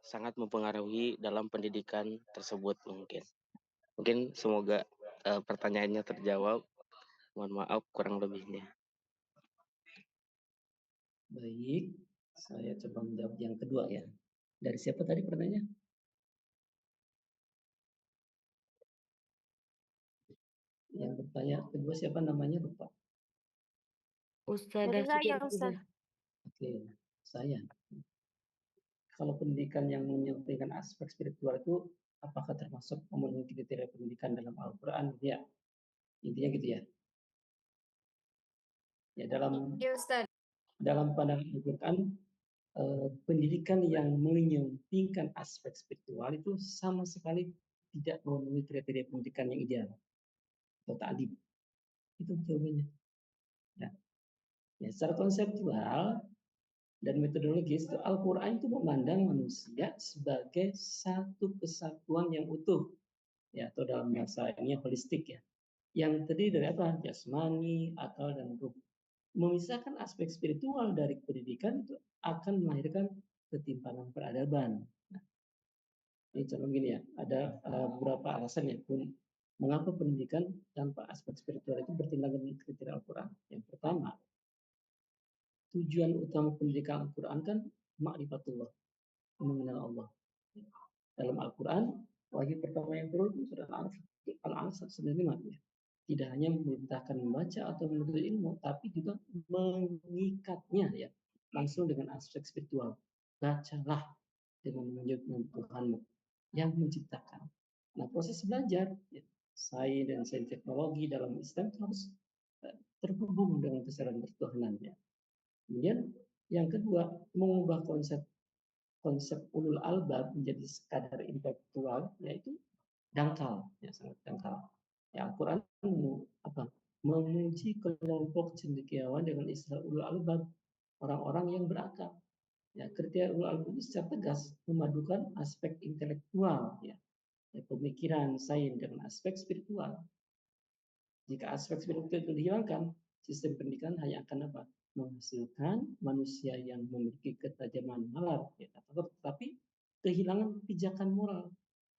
sangat mempengaruhi dalam pendidikan tersebut mungkin. Mungkin semoga pertanyaannya terjawab. Mohon maaf kurang lebihnya. Baik, saya coba menjawab yang kedua ya. Dari siapa tadi pertanyaannya? Yang bertanya kedua siapa namanya, lupa? Ustadzah Dari saya, Syukur Ustaz. Oke, saya. Kalau pendidikan yang menyampaikan aspek spiritual itu apakah termasuk memenuhi kriteria pendidikan dalam Al-Quran? Ya, intinya gitu ya. Ya, dalam Iya, Ustaz. pandangan Al-Quran, pendidikan yang menyampingkan aspek spiritual itu sama sekali tidak memenuhi kriteria pendidikan yang ideal atau ta'lim. Itu jawabannya. Ya. Ya, secara konseptual dan metodologis itu Al-Quran itu memandang manusia sebagai satu kesatuan yang utuh, ya, atau dalam bahasa ini holistik ya, yang terdiri dari apa? Jasmani, akal, dan ruh. Memisahkan aspek spiritual dari pendidikan itu akan melahirkan ketimpangan peradaban. Nah, ini contoh gini ya, ada beberapa alasan ya mengapa pendidikan tanpa aspek spiritual itu bertindak dengan kriteria Al-Quran. Yang pertama, tujuan utama pendidikan Al-Quran kan ma'rifatullah, mengenal Allah. Dalam Al-Quran, wahyu pertama yang turun itu sudah Al-Alaq 195. Ya. Tidak hanya memerintahkan membaca atau menuntut ilmu, tapi juga mengikatnya ya langsung dengan aspek spiritual. Bacalah dengan menyebut Tuhanmu yang menciptakan. Nah, proses belajar, ya, sains dan sains teknologi dalam Islam itu harus terhubung dengan kesadaran bertuhanan. Ya. Kemudian yang kedua, mengubah konsep ulul albab menjadi sekadar intelektual, yaitu dangkal, ya sangat dangkal. Ya, Al-Quran apa, memuji kelompok cendekiawan dengan istilah ulul albab, orang-orang yang berakal. Ya, kriteria ulul albab itu secara tegas memadukan aspek intelektual, ya, pemikiran, sains dengan aspek spiritual. Jika aspek spiritual itu dihilangkan, sistem pendidikan hanya akan apa? Menghasilkan manusia yang memiliki ketajaman nalar, ya, tetapi kehilangan pijakan moral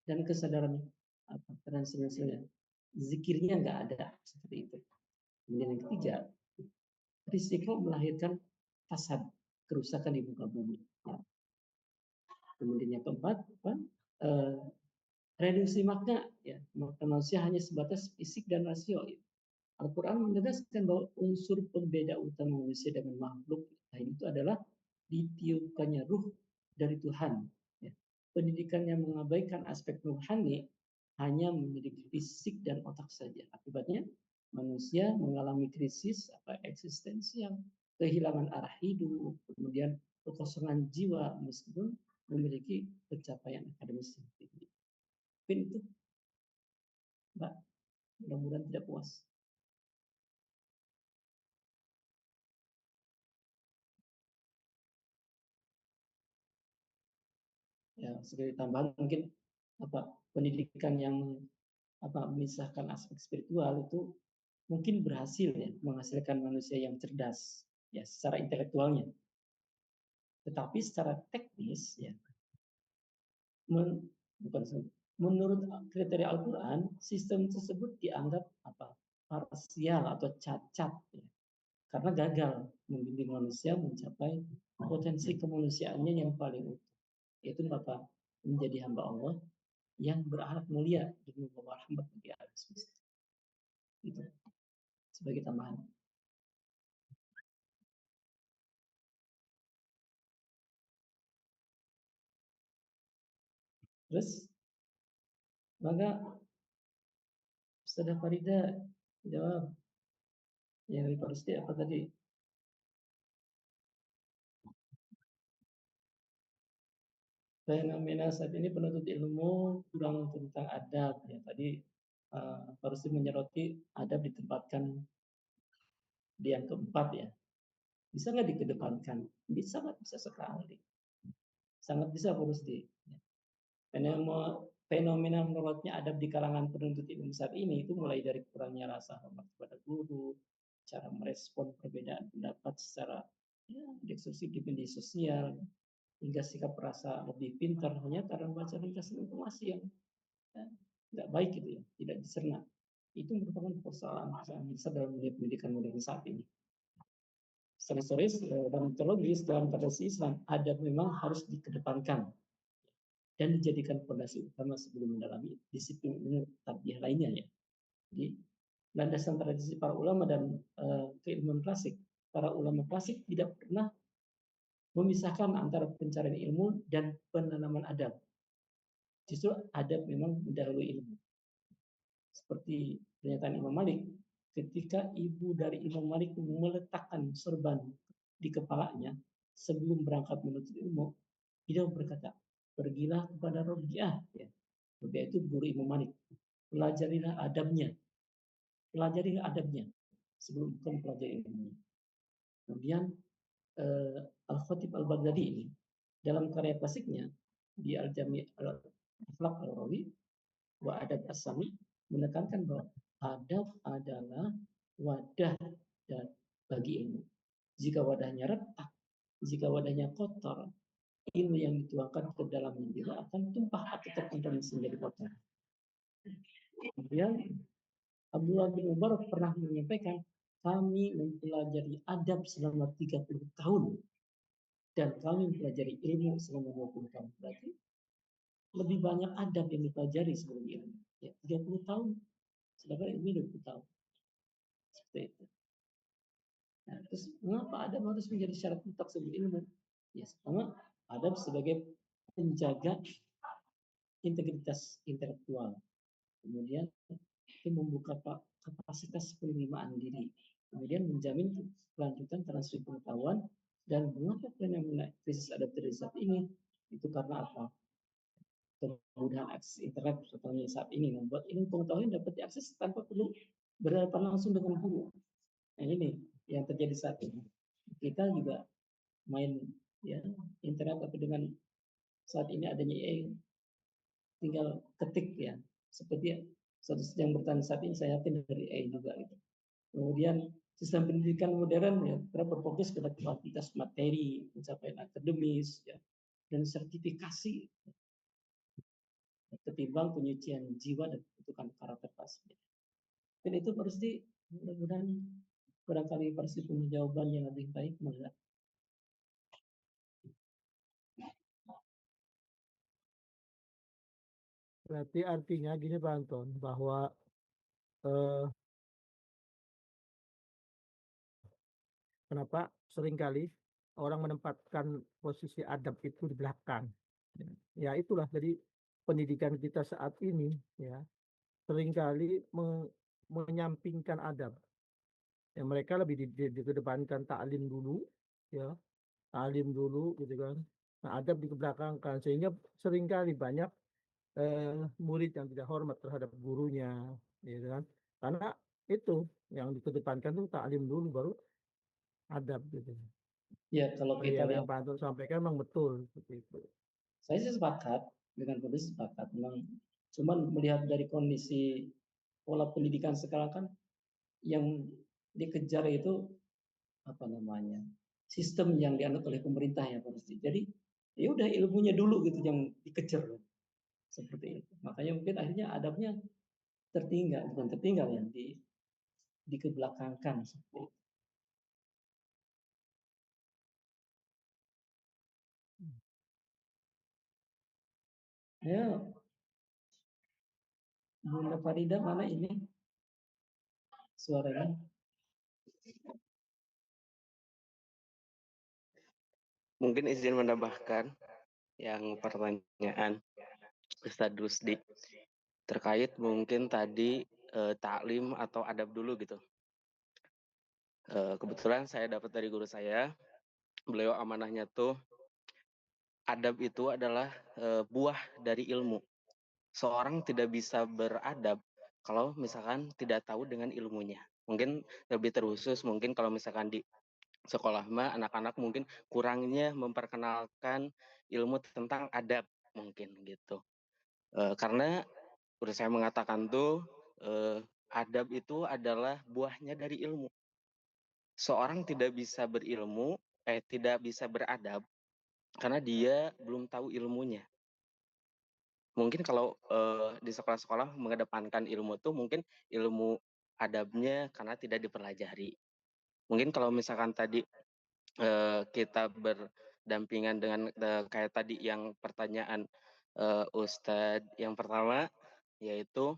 dan kesadaran apa, transcendentalnya. Zikirnya nggak ada seperti itu. Kemudian yang ketiga, risiko melahirkan fasad, kerusakan di muka bumi. Ya. Kemudian yang keempat, apa? Eh, reduksi makna, ya, manusia hanya sebatas fisik dan rasio. Ya. Al-Quran menegaskan bahwa unsur pembeda utama manusia dengan makhluk lain itu adalah ditiupkannya ruh dari Tuhan. Ya. Pendidikan yang mengabaikan aspek ruhani hanya mendidik fisik dan otak saja. Akibatnya manusia mengalami krisis eksistensial, kehilangan arah hidup, kemudian kekosongan jiwa meskipun memiliki pencapaian akademis yang tinggi. Mungkin itu, Mbak. Mudah-mudahan tidak puas. Ya, sebagai tambahan mungkin apa pendidikan yang apa memisahkan aspek spiritual itu mungkin berhasil ya menghasilkan manusia yang cerdas ya secara intelektualnya, tetapi secara teknis ya bukan menurut kriteria Al-Quran sistem tersebut dianggap apa parsial atau cacat ya, karena gagal membimbing manusia mencapai potensi kemanusiaannya yang paling utuh, yaitu apa menjadi hamba Allah yang berakhlak mulia dan membawa rahmat bagi alam semesta. Itu sebagai tambahan. Terus, maka Ustazah Farida jawab yang dari Pak apa tadi? Fenomena saat ini penuntut ilmu kurang tentang adab ya tadi Pak Rusdi menyoroti adab ditempatkan di yang keempat ya. Bisa nggak dikedepankan? Bisa nggak? Bisa sekali. Sangat bisa Pak Rusdi. Fenomena menurutnya adab di kalangan penuntut ilmu saat ini itu mulai dari kurangnya rasa hormat kepada guru, cara merespon perbedaan pendapat secara ya, diskusi di media sosial, hingga sikap merasa lebih pintar hanya karena membaca ringkasan informasi yang ya, nggak baik gitu ya, tidak dicerna. itu merupakan persoalan besar dalam dunia pendidikan modern saat ini. Secara historis dan mitologis dalam tradisi Islam, adab memang harus dikedepankan dan dijadikan fondasi utama sebelum mendalami disiplin ilmu tarbiyah lainnya ya. Jadi landasan tradisi para ulama dan keilmuan klasik, para ulama klasik tidak pernah memisahkan antara pencarian ilmu dan penanaman adab. Justru adab memang mendahului ilmu. Seperti pernyataan Imam Malik, ketika ibu dari Imam Malik meletakkan sorban di kepalanya sebelum berangkat menuntut ilmu, beliau berkata, pergilah kepada Robiah. Ya. Robiah itu guru Imam Malik. Pelajarilah adabnya sebelum bukan pelajari ilmu. Kemudian Al-Khatib Al-Baghdadi ini dalam karya klasiknya di Al-Jami' Al-Akhlaq Al-Rawi wa Adab As-Sami menekankan bahwa adab adalah wadah dan bagi ilmu. Jika wadahnya retak, jika wadahnya kotor, ilmu yang dituangkan ke dalamnya juga akan tumpah atau terkontaminasi menjadi kotor. Kemudian Abdullah bin Mubarak pernah menyampaikan, kami mempelajari adab selama 30 tahun dan kami mempelajari ilmu selama 20 tahun. Berarti lebih banyak adab yang dipelajari sebelum ilmu. Ya, 30 tahun, sedangkan ilmu 20 tahun. Seperti itu. Nah, terus mengapa adab harus menjadi syarat mutlak sebelum ilmu? Ya, pertama, adab sebagai penjaga integritas intelektual. Kemudian itu membuka kapasitas penerimaan diri. Kemudian menjamin kelanjutan transfer pengetahuan. Dan mengapa fenomena krisis adab terjadi saat ini? Itu karena apa? Kemudahan akses internet contohnya saat ini membuat ilmu pengetahuan dapat diakses tanpa perlu berhadapan langsung dengan guru. Nah ini yang terjadi saat ini. Kita juga main ya internet tapi dengan saat ini adanya AI tinggal ketik ya seperti satu yang bertanya saat ini saya yakin dari AI juga gitu. Kemudian sistem pendidikan modern ya berfokus pada kuantitas materi, pencapaian akademis ya dan sertifikasi ketimbang penyucian jiwa dan bentukan karakter pasien. Dan itu harus mudah-mudahan barangkali pasti punya jawaban yang lebih baik melihat. Berarti artinya gini Pak Anton, bahwa eh, kenapa seringkali orang menempatkan posisi adab itu di belakang. Ya itulah jadi pendidikan kita saat ini ya seringkali menyampingkan adab. Ya mereka lebih dikedepankan taklim dulu ya, taklim dulu gitu kan. Nah, adab dikebelakangkan sehingga seringkali banyak murid yang tidak hormat terhadap gurunya gitu kan. Karena itu yang dikedepankan tuh taklim dulu baru adab gitu. Ya kalau Iya, kita yang lihat, Pak Anton sampaikan memang betul seperti itu. saya sih sepakat dengan kondisi sepakat. Memang cuman melihat dari kondisi pola pendidikan sekarang kan yang dikejar itu apa namanya sistem yang dianut oleh pemerintah ya pasti. Jadi ya udah ilmunya dulu gitu yang dikejar seperti itu. Makanya mungkin akhirnya adabnya tertinggal, bukan tertinggal yang dikebelakangkan seperti itu. Ya, Bunda Farida mana ini suaranya? Mungkin izin menambahkan yang pertanyaan Ustadz Rusdi terkait mungkin tadi taklim atau adab dulu gitu. Kebetulan saya dapat dari guru saya, beliau amanahnya tuh adab itu adalah buah dari ilmu. Seorang tidak bisa beradab kalau misalkan tidak tahu dengan ilmunya. Mungkin lebih terkhusus mungkin kalau misalkan di sekolah mah anak-anak mungkin kurangnya memperkenalkan ilmu tentang adab mungkin gitu. Karena udah saya mengatakan tuh adab itu adalah buahnya dari ilmu. Seorang tidak bisa berilmu, tidak bisa beradab karena dia belum tahu ilmunya. mungkin kalau di sekolah-sekolah mengedepankan ilmu tuh mungkin ilmu adabnya karena tidak dipelajari. Mungkin kalau misalkan tadi kita berdampingan dengan kayak tadi yang pertanyaan Ustadz yang pertama, yaitu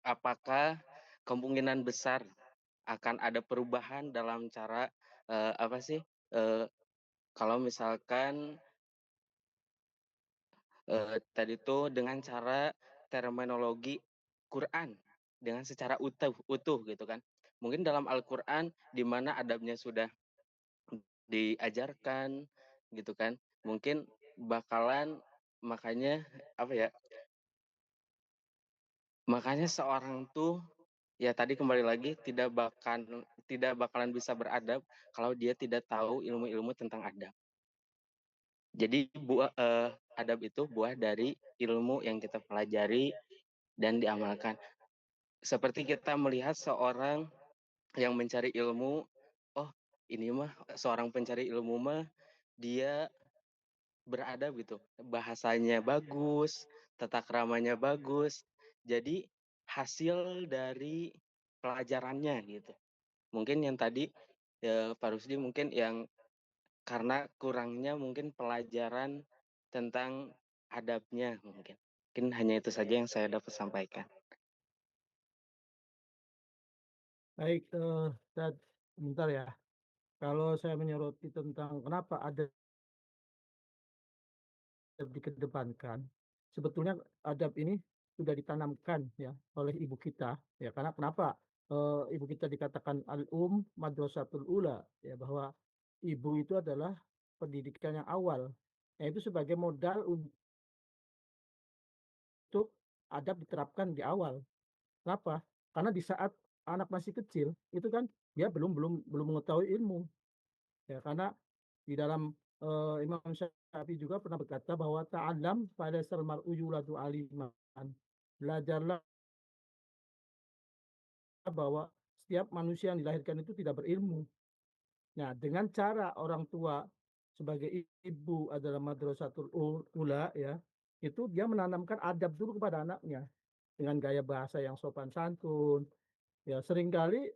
apakah kemungkinan besar akan ada perubahan dalam cara apa sih kalau misalkan tadi tuh dengan cara terminologi Quran dengan secara utuh gitu kan. Mungkin dalam Al-Quran di mana adabnya sudah diajarkan gitu kan. Mungkin bakalan makanya apa ya? Makanya seorang tuh ya tadi kembali lagi tidak bakalan bisa beradab kalau dia tidak tahu ilmu-ilmu tentang adab. Jadi adab itu buah dari ilmu yang kita pelajari dan diamalkan. Seperti kita melihat seorang yang mencari ilmu, oh ini mah seorang pencari ilmu mah dia beradab gitu, bahasanya bagus, tata keramanya bagus. Jadi hasil dari pelajarannya gitu. Mungkin yang tadi Pak Rusdi mungkin yang karena kurangnya mungkin pelajaran tentang adabnya mungkin. Mungkin hanya itu saja yang saya dapat sampaikan. Baik, Ustaz, sebentar ya. Kalau saya menyoroti tentang kenapa adab dikedepankan, sebetulnya adab ini sudah ditanamkan ya oleh ibu kita ya. Karena kenapa ibu kita dikatakan madrasatul ula ya, bahwa ibu itu adalah pendidikan yang awal, yaitu sebagai modal untuk adab diterapkan di awal. Kenapa? Karena di saat anak masih kecil itu kan dia belum mengetahui ilmu ya, karena di dalam Imam Syafi'i juga pernah berkata bahwa ta'alam pada mar'u yuladu aliman. Belajarlah bahwa setiap manusia yang dilahirkan itu tidak berilmu. Nah, dengan cara orang tua sebagai ibu adalah madrasatul ula ya, itu dia menanamkan adab dulu kepada anaknya dengan gaya bahasa yang sopan santun. Ya, seringkali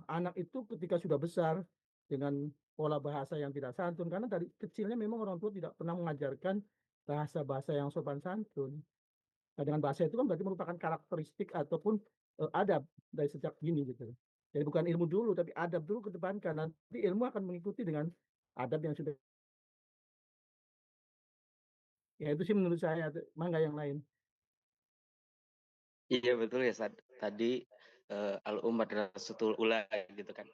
anak itu ketika sudah besar dengan pola bahasa yang tidak santun, karena dari kecilnya memang orang tua tidak pernah mengajarkan bahasa-bahasa yang sopan santun. Nah, dengan bahasa itu kan berarti merupakan karakteristik ataupun adab dari sejak dini gitu. Jadi bukan ilmu dulu, tapi adab dulu kedepankan. Nanti ilmu akan mengikuti dengan adab yang sudah. Ya itu sih menurut saya. Mangga yang lain. Iya betul ya tadi al-um madrasatul ula gitu kan.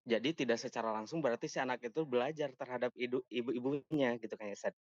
Jadi tidak secara langsung berarti si anak itu belajar terhadap ibu-ibunya gitu kan ya Sad.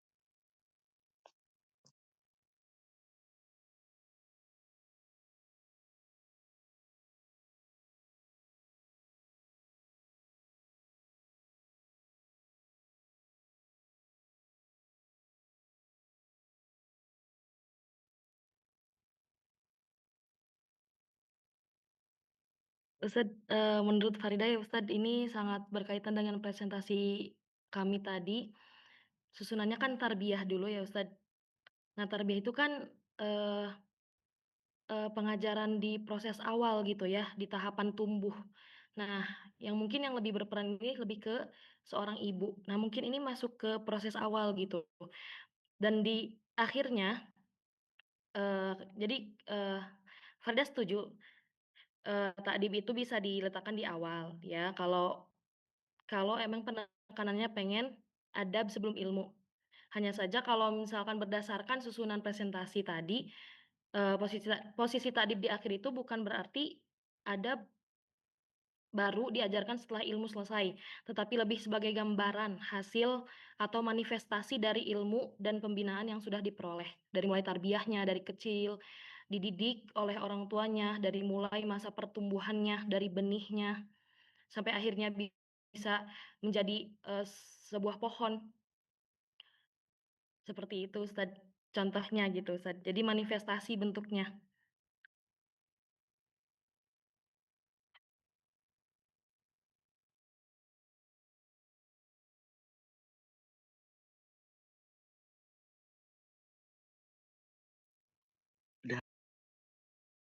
Ustadz, menurut Farida ya Ustadz, ini sangat berkaitan dengan presentasi kami tadi. Susunannya kan tarbiyah dulu ya Ustadz. Nah, tarbiyah itu kan eh, pengajaran di proses awal gitu ya, di tahapan tumbuh. Nah, yang mungkin yang lebih berperan ini lebih ke seorang ibu. Nah, mungkin ini masuk ke proses awal gitu. Dan di akhirnya, jadi Farida setuju, takdim itu bisa diletakkan di awal ya, kalau emang penekanannya pengen adab sebelum ilmu. Hanya saja kalau misalkan berdasarkan susunan presentasi tadi, posisi posisi takdim di akhir itu bukan berarti adab baru diajarkan setelah ilmu selesai, tetapi lebih sebagai gambaran hasil atau manifestasi dari ilmu dan pembinaan yang sudah diperoleh. Dari mulai tarbiyahnya dari kecil, dididik oleh orang tuanya, dari mulai masa pertumbuhannya, dari benihnya, sampai akhirnya bisa menjadi sebuah pohon. Seperti itu Ustaz, contohnya gitu Ustaz. Jadi manifestasi bentuknya.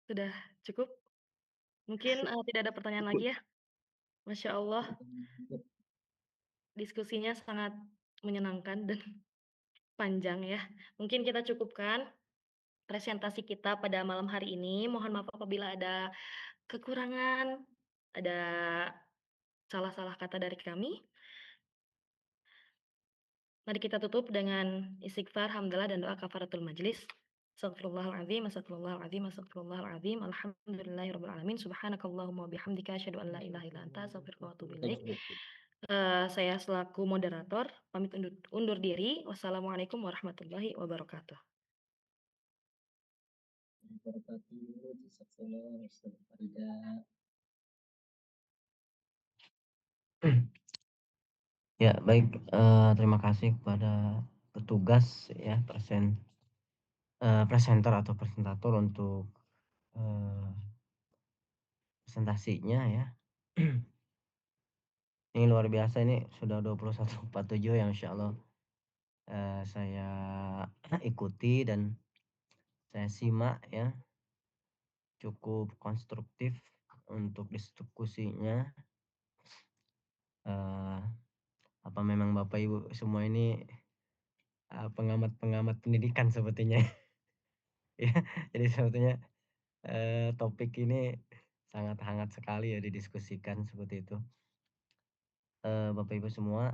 Sudah cukup? Mungkin, tidak ada pertanyaan lagi ya? Masya Allah, diskusinya sangat menyenangkan dan panjang ya. Mungkin kita cukupkan presentasi kita pada malam hari ini. Mohon maaf apabila ada kekurangan, ada salah-salah kata dari kami. Mari kita tutup dengan istighfar, hamdalah, dan doa kafaratul majlis. Astagfirullahaladzim, astagfirullahaladzim, astagfirullahaladzim. Alhamdulillahirabbil alamin. Subhanakallahumma wabihamdika asyhadu an la ilaha illa anta astaghfiruka wa atubu ilaik. Saya selaku moderator pamit undur diri. Wassalamualaikum warahmatullahi wabarakatuh. Wabarakatuh. Jazakallah, Ustaz Farida. Ya, baik, terima kasih kepada petugas ya, presenter atau presentator untuk presentasinya ya. Ini luar biasa, ini sudah 21:47 yang insyaallah saya ikuti dan saya simak ya. Cukup konstruktif untuk diskusinya. Apa memang Bapak Ibu semua ini pengamat-pengamat pendidikan sepertinya. Ya, jadi sebetulnya topik ini sangat hangat sekali ya didiskusikan seperti itu. Bapak Ibu semua,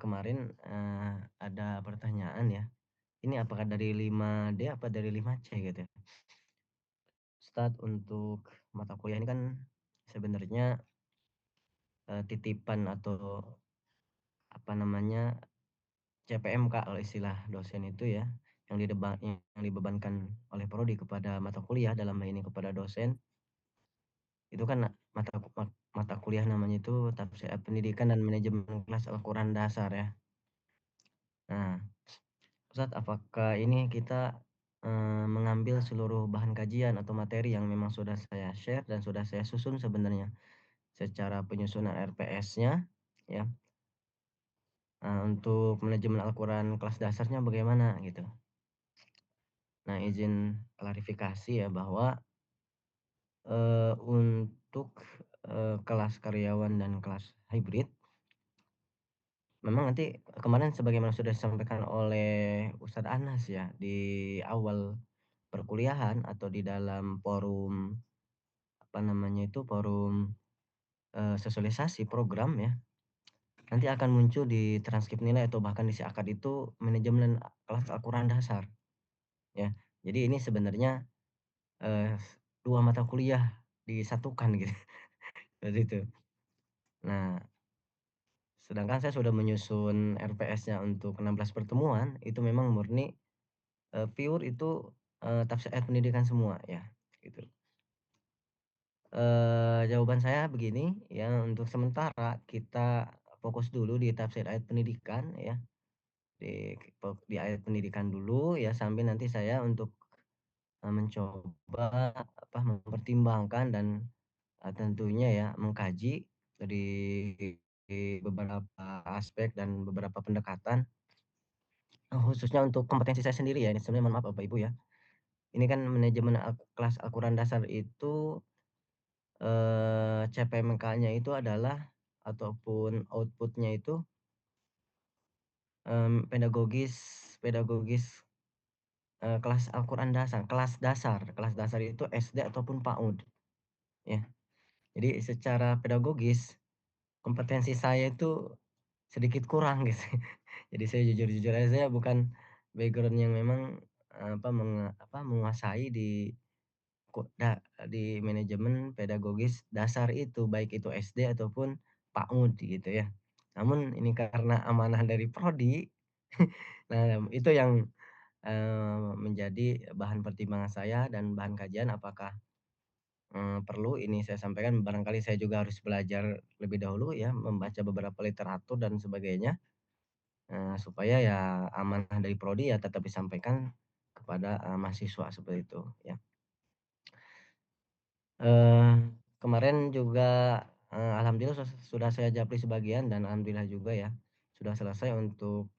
kemarin ada pertanyaan ya. Ini apakah dari 5D apa dari 5C gitu ya? Ustadz, untuk mata kuliah ini kan sebenarnya titipan atau apa namanya CPMK kalau istilah dosen itu ya, yang dibebankan oleh prodi kepada mata kuliah, dalam hal ini kepada dosen. Itu kan mata kuliah namanya itu Tafsir Pendidikan dan Manajemen Kelas Al-Quran Dasar ya. Nah, Ustadz, apakah ini kita mengambil seluruh bahan kajian atau materi yang memang sudah saya share dan sudah saya susun sebenarnya secara penyusunan RPS-nya ya. Untuk manajemen Al-Quran kelas dasarnya bagaimana gitu. Nah, izin klarifikasi ya bahwa untuk kelas karyawan dan kelas hybrid, memang nanti kemarin sebagaimana sudah disampaikan oleh Ustadz Anas ya di awal perkuliahan atau di dalam forum forum sosialisasi program ya, nanti akan muncul di transkrip nilai atau bahkan di akad itu manajemen kelas Al-Quran dasar ya. Jadi ini sebenarnya dua mata kuliah disatukan gitu. Seperti itu. Nah, sedangkan saya sudah menyusun RPS-nya untuk 16 pertemuan, itu memang murni pure itu tafsir ayat pendidikan semua ya, gitu. Jawaban saya begini ya, untuk sementara kita fokus dulu di tafsir ayat pendidikan ya. Di ayat pendidikan dulu ya, sambil nanti saya untuk mencoba mempertimbangkan dan tentunya ya mengkaji dari beberapa aspek dan beberapa pendekatan, khususnya untuk kompetensi saya sendiri ya. Ini sebenarnya mohon maaf Bapak Ibu ya. Ini kan manajemen kelas Al-Quran dasar itu CPMK-nya itu adalah ataupun outputnya itu pedagogis kelas Al-Quran dasar. Kelas dasar itu SD ataupun PAUD ya. Jadi secara pedagogis kompetensi saya itu sedikit kurang gitu. Jadi saya jujur-jujur aja, saya bukan background yang memang menguasai di manajemen pedagogis dasar itu, baik itu SD ataupun PAUD gitu ya. Namun ini karena amanah dari prodi, nah itu yang menjadi bahan pertimbangan saya dan bahan kajian, apakah perlu ini saya sampaikan. Barangkali saya juga harus belajar lebih dahulu ya, membaca beberapa literatur dan sebagainya, supaya ya amanah dari prodi ya tetap disampaikan kepada mahasiswa seperti itu ya. Kemarin juga alhamdulillah sudah saya japri sebagian dan alhamdulillah juga ya sudah selesai untuk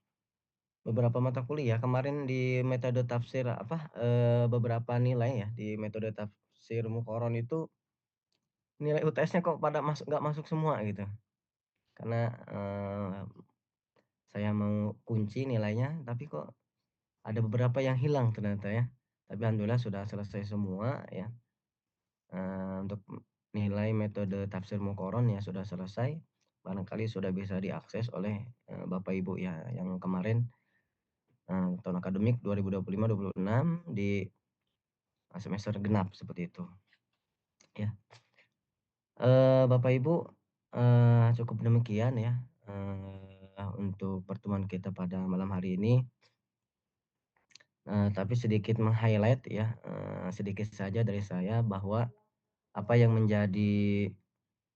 beberapa mata kuliah kemarin di metode tafsir beberapa nilai ya di metode tafsir Muqarron itu nilai UTS-nya kok pada nggak masuk semua gitu. Karena, saya mau kunci nilainya tapi kok ada beberapa yang hilang ternyata ya. Tapi alhamdulillah sudah selesai semua ya, untuk nilai metode tafsir Muqarron ya sudah selesai, barangkali sudah bisa diakses oleh, Bapak Ibu ya yang kemarin, tahun akademik 2025/26 di semester genap seperti itu, ya. Bapak Ibu, cukup demikian ya, untuk pertemuan kita pada malam hari ini. Tapi sedikit meng-highlight ya, sedikit saja dari saya bahwa apa yang menjadi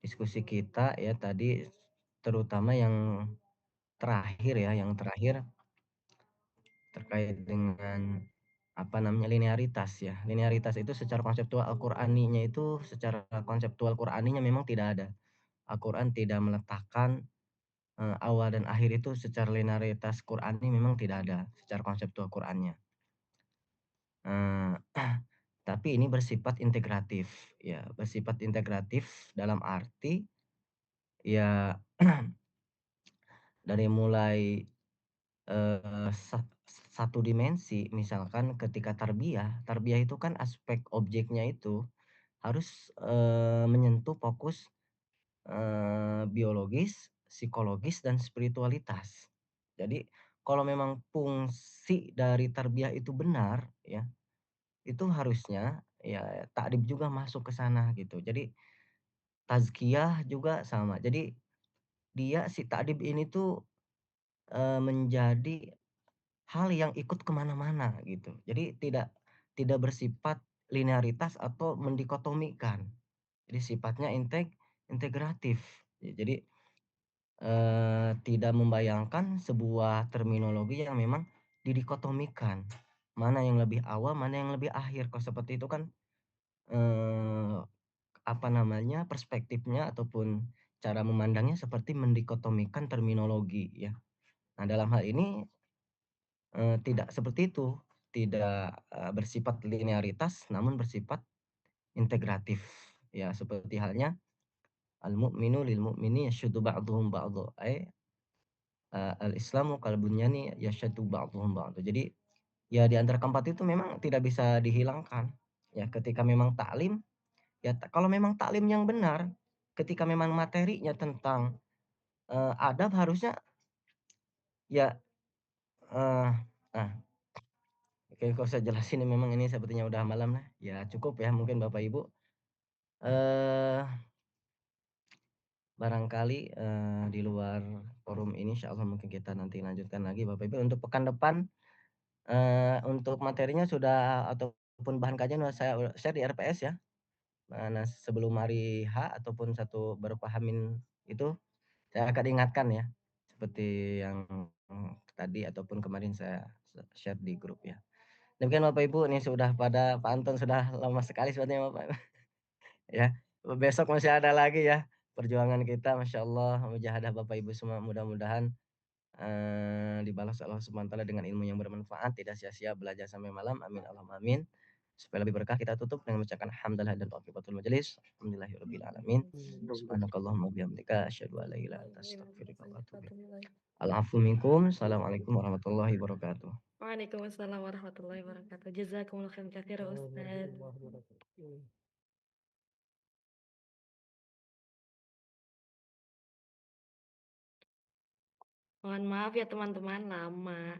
diskusi kita ya tadi, terutama yang terakhir terkait dengan apa namanya, linearitas ya. Linearitas itu secara konseptual Al-Qur'aninya itu secara konseptual Qur'aninya memang tidak ada. Al-Qur'an tidak meletakkan, awal dan akhir itu secara linearitas Qur'ani memang tidak ada secara konseptual Qur'annya. Eee, tapi ini bersifat integratif ya, bersifat integratif dalam arti ya dari mulai, eee, sa satu dimensi misalkan ketika tarbiyah, tarbiyah itu kan aspek objeknya itu harus, menyentuh fokus, biologis, psikologis, dan spiritualitas. Jadi kalau memang fungsi dari tarbiyah itu benar ya, itu harusnya ya ta'dib juga masuk ke sana gitu. Jadi tazkiyah juga sama. Jadi dia si ta'dib ini tuh, menjadi hal yang ikut ke mana-mana gitu. Jadi tidak tidak bersifat linearitas atau mendikotomikan. Jadi sifatnya integratif. Jadi, tidak membayangkan sebuah terminologi yang memang didikotomikan. Mana yang lebih awal, mana yang lebih akhir. Kalau seperti itu kan, eee, apa namanya, perspektifnya ataupun cara memandangnya seperti mendikotomikan terminologi ya. Nah dalam hal ini tidak seperti itu, tidak, bersifat linearitas namun bersifat integratif. Ya seperti halnya al-mu'minu lil mu'mini yashuddu ba'duhum ba'dha, al-islamu kal bunyani yashuddu ba'duhum ba'dha. Jadi ya di antara keempat itu memang tidak bisa dihilangkan. Ya ketika memang taklim, ya kalau memang taklim yang benar, ketika memang materinya tentang, adab harusnya ya, eee, nah oke, kalau saya jelasin ini memang ini sepertinya udah malam lah, ya cukup ya mungkin Bapak Ibu. Eee, barangkali, di luar forum ini insyaallah mungkin kita nanti lanjutkan lagi Bapak Ibu. Untuk pekan depan, untuk materinya sudah ataupun bahan kajian sudah saya share di RPS ya. Nah sebelum hari H ataupun beberapa H-min itu, saya akan ingatkan ya, seperti yang tadi ataupun kemarin saya share di grup ya. Demikian Bapak Ibu, ini sudah pada pantun sudah lama sekali sepertinya Bapak. Ya, besok masih ada lagi ya perjuangan kita, Masya Allah, mujahadah Bapak Ibu semua mudah-mudahan, dibalas Allah Subhanahu wa taala dengan ilmu yang bermanfaat, tidak sia-sia belajar sampai malam, amin Allahumma amin. Supaya lebih berkah kita tutup dengan mengucapkan hamdalah dan waqibatul majelis. Alhamdulillahirabbil alamin. Subhanakallahumma wabihamdika asyhadu an la ilaha illa anta astaghfiruka wa atubu ilaik. Al-'afwu minkum. Assalamualaikum warahmatullahi wabarakatuh. Waalaikumsalam warahmatullahi wabarakatuh. Jazakumullah khairan katsiran Ustaz. Warahmatullahi wabarakatuh. Mohon maaf ya teman-teman lama.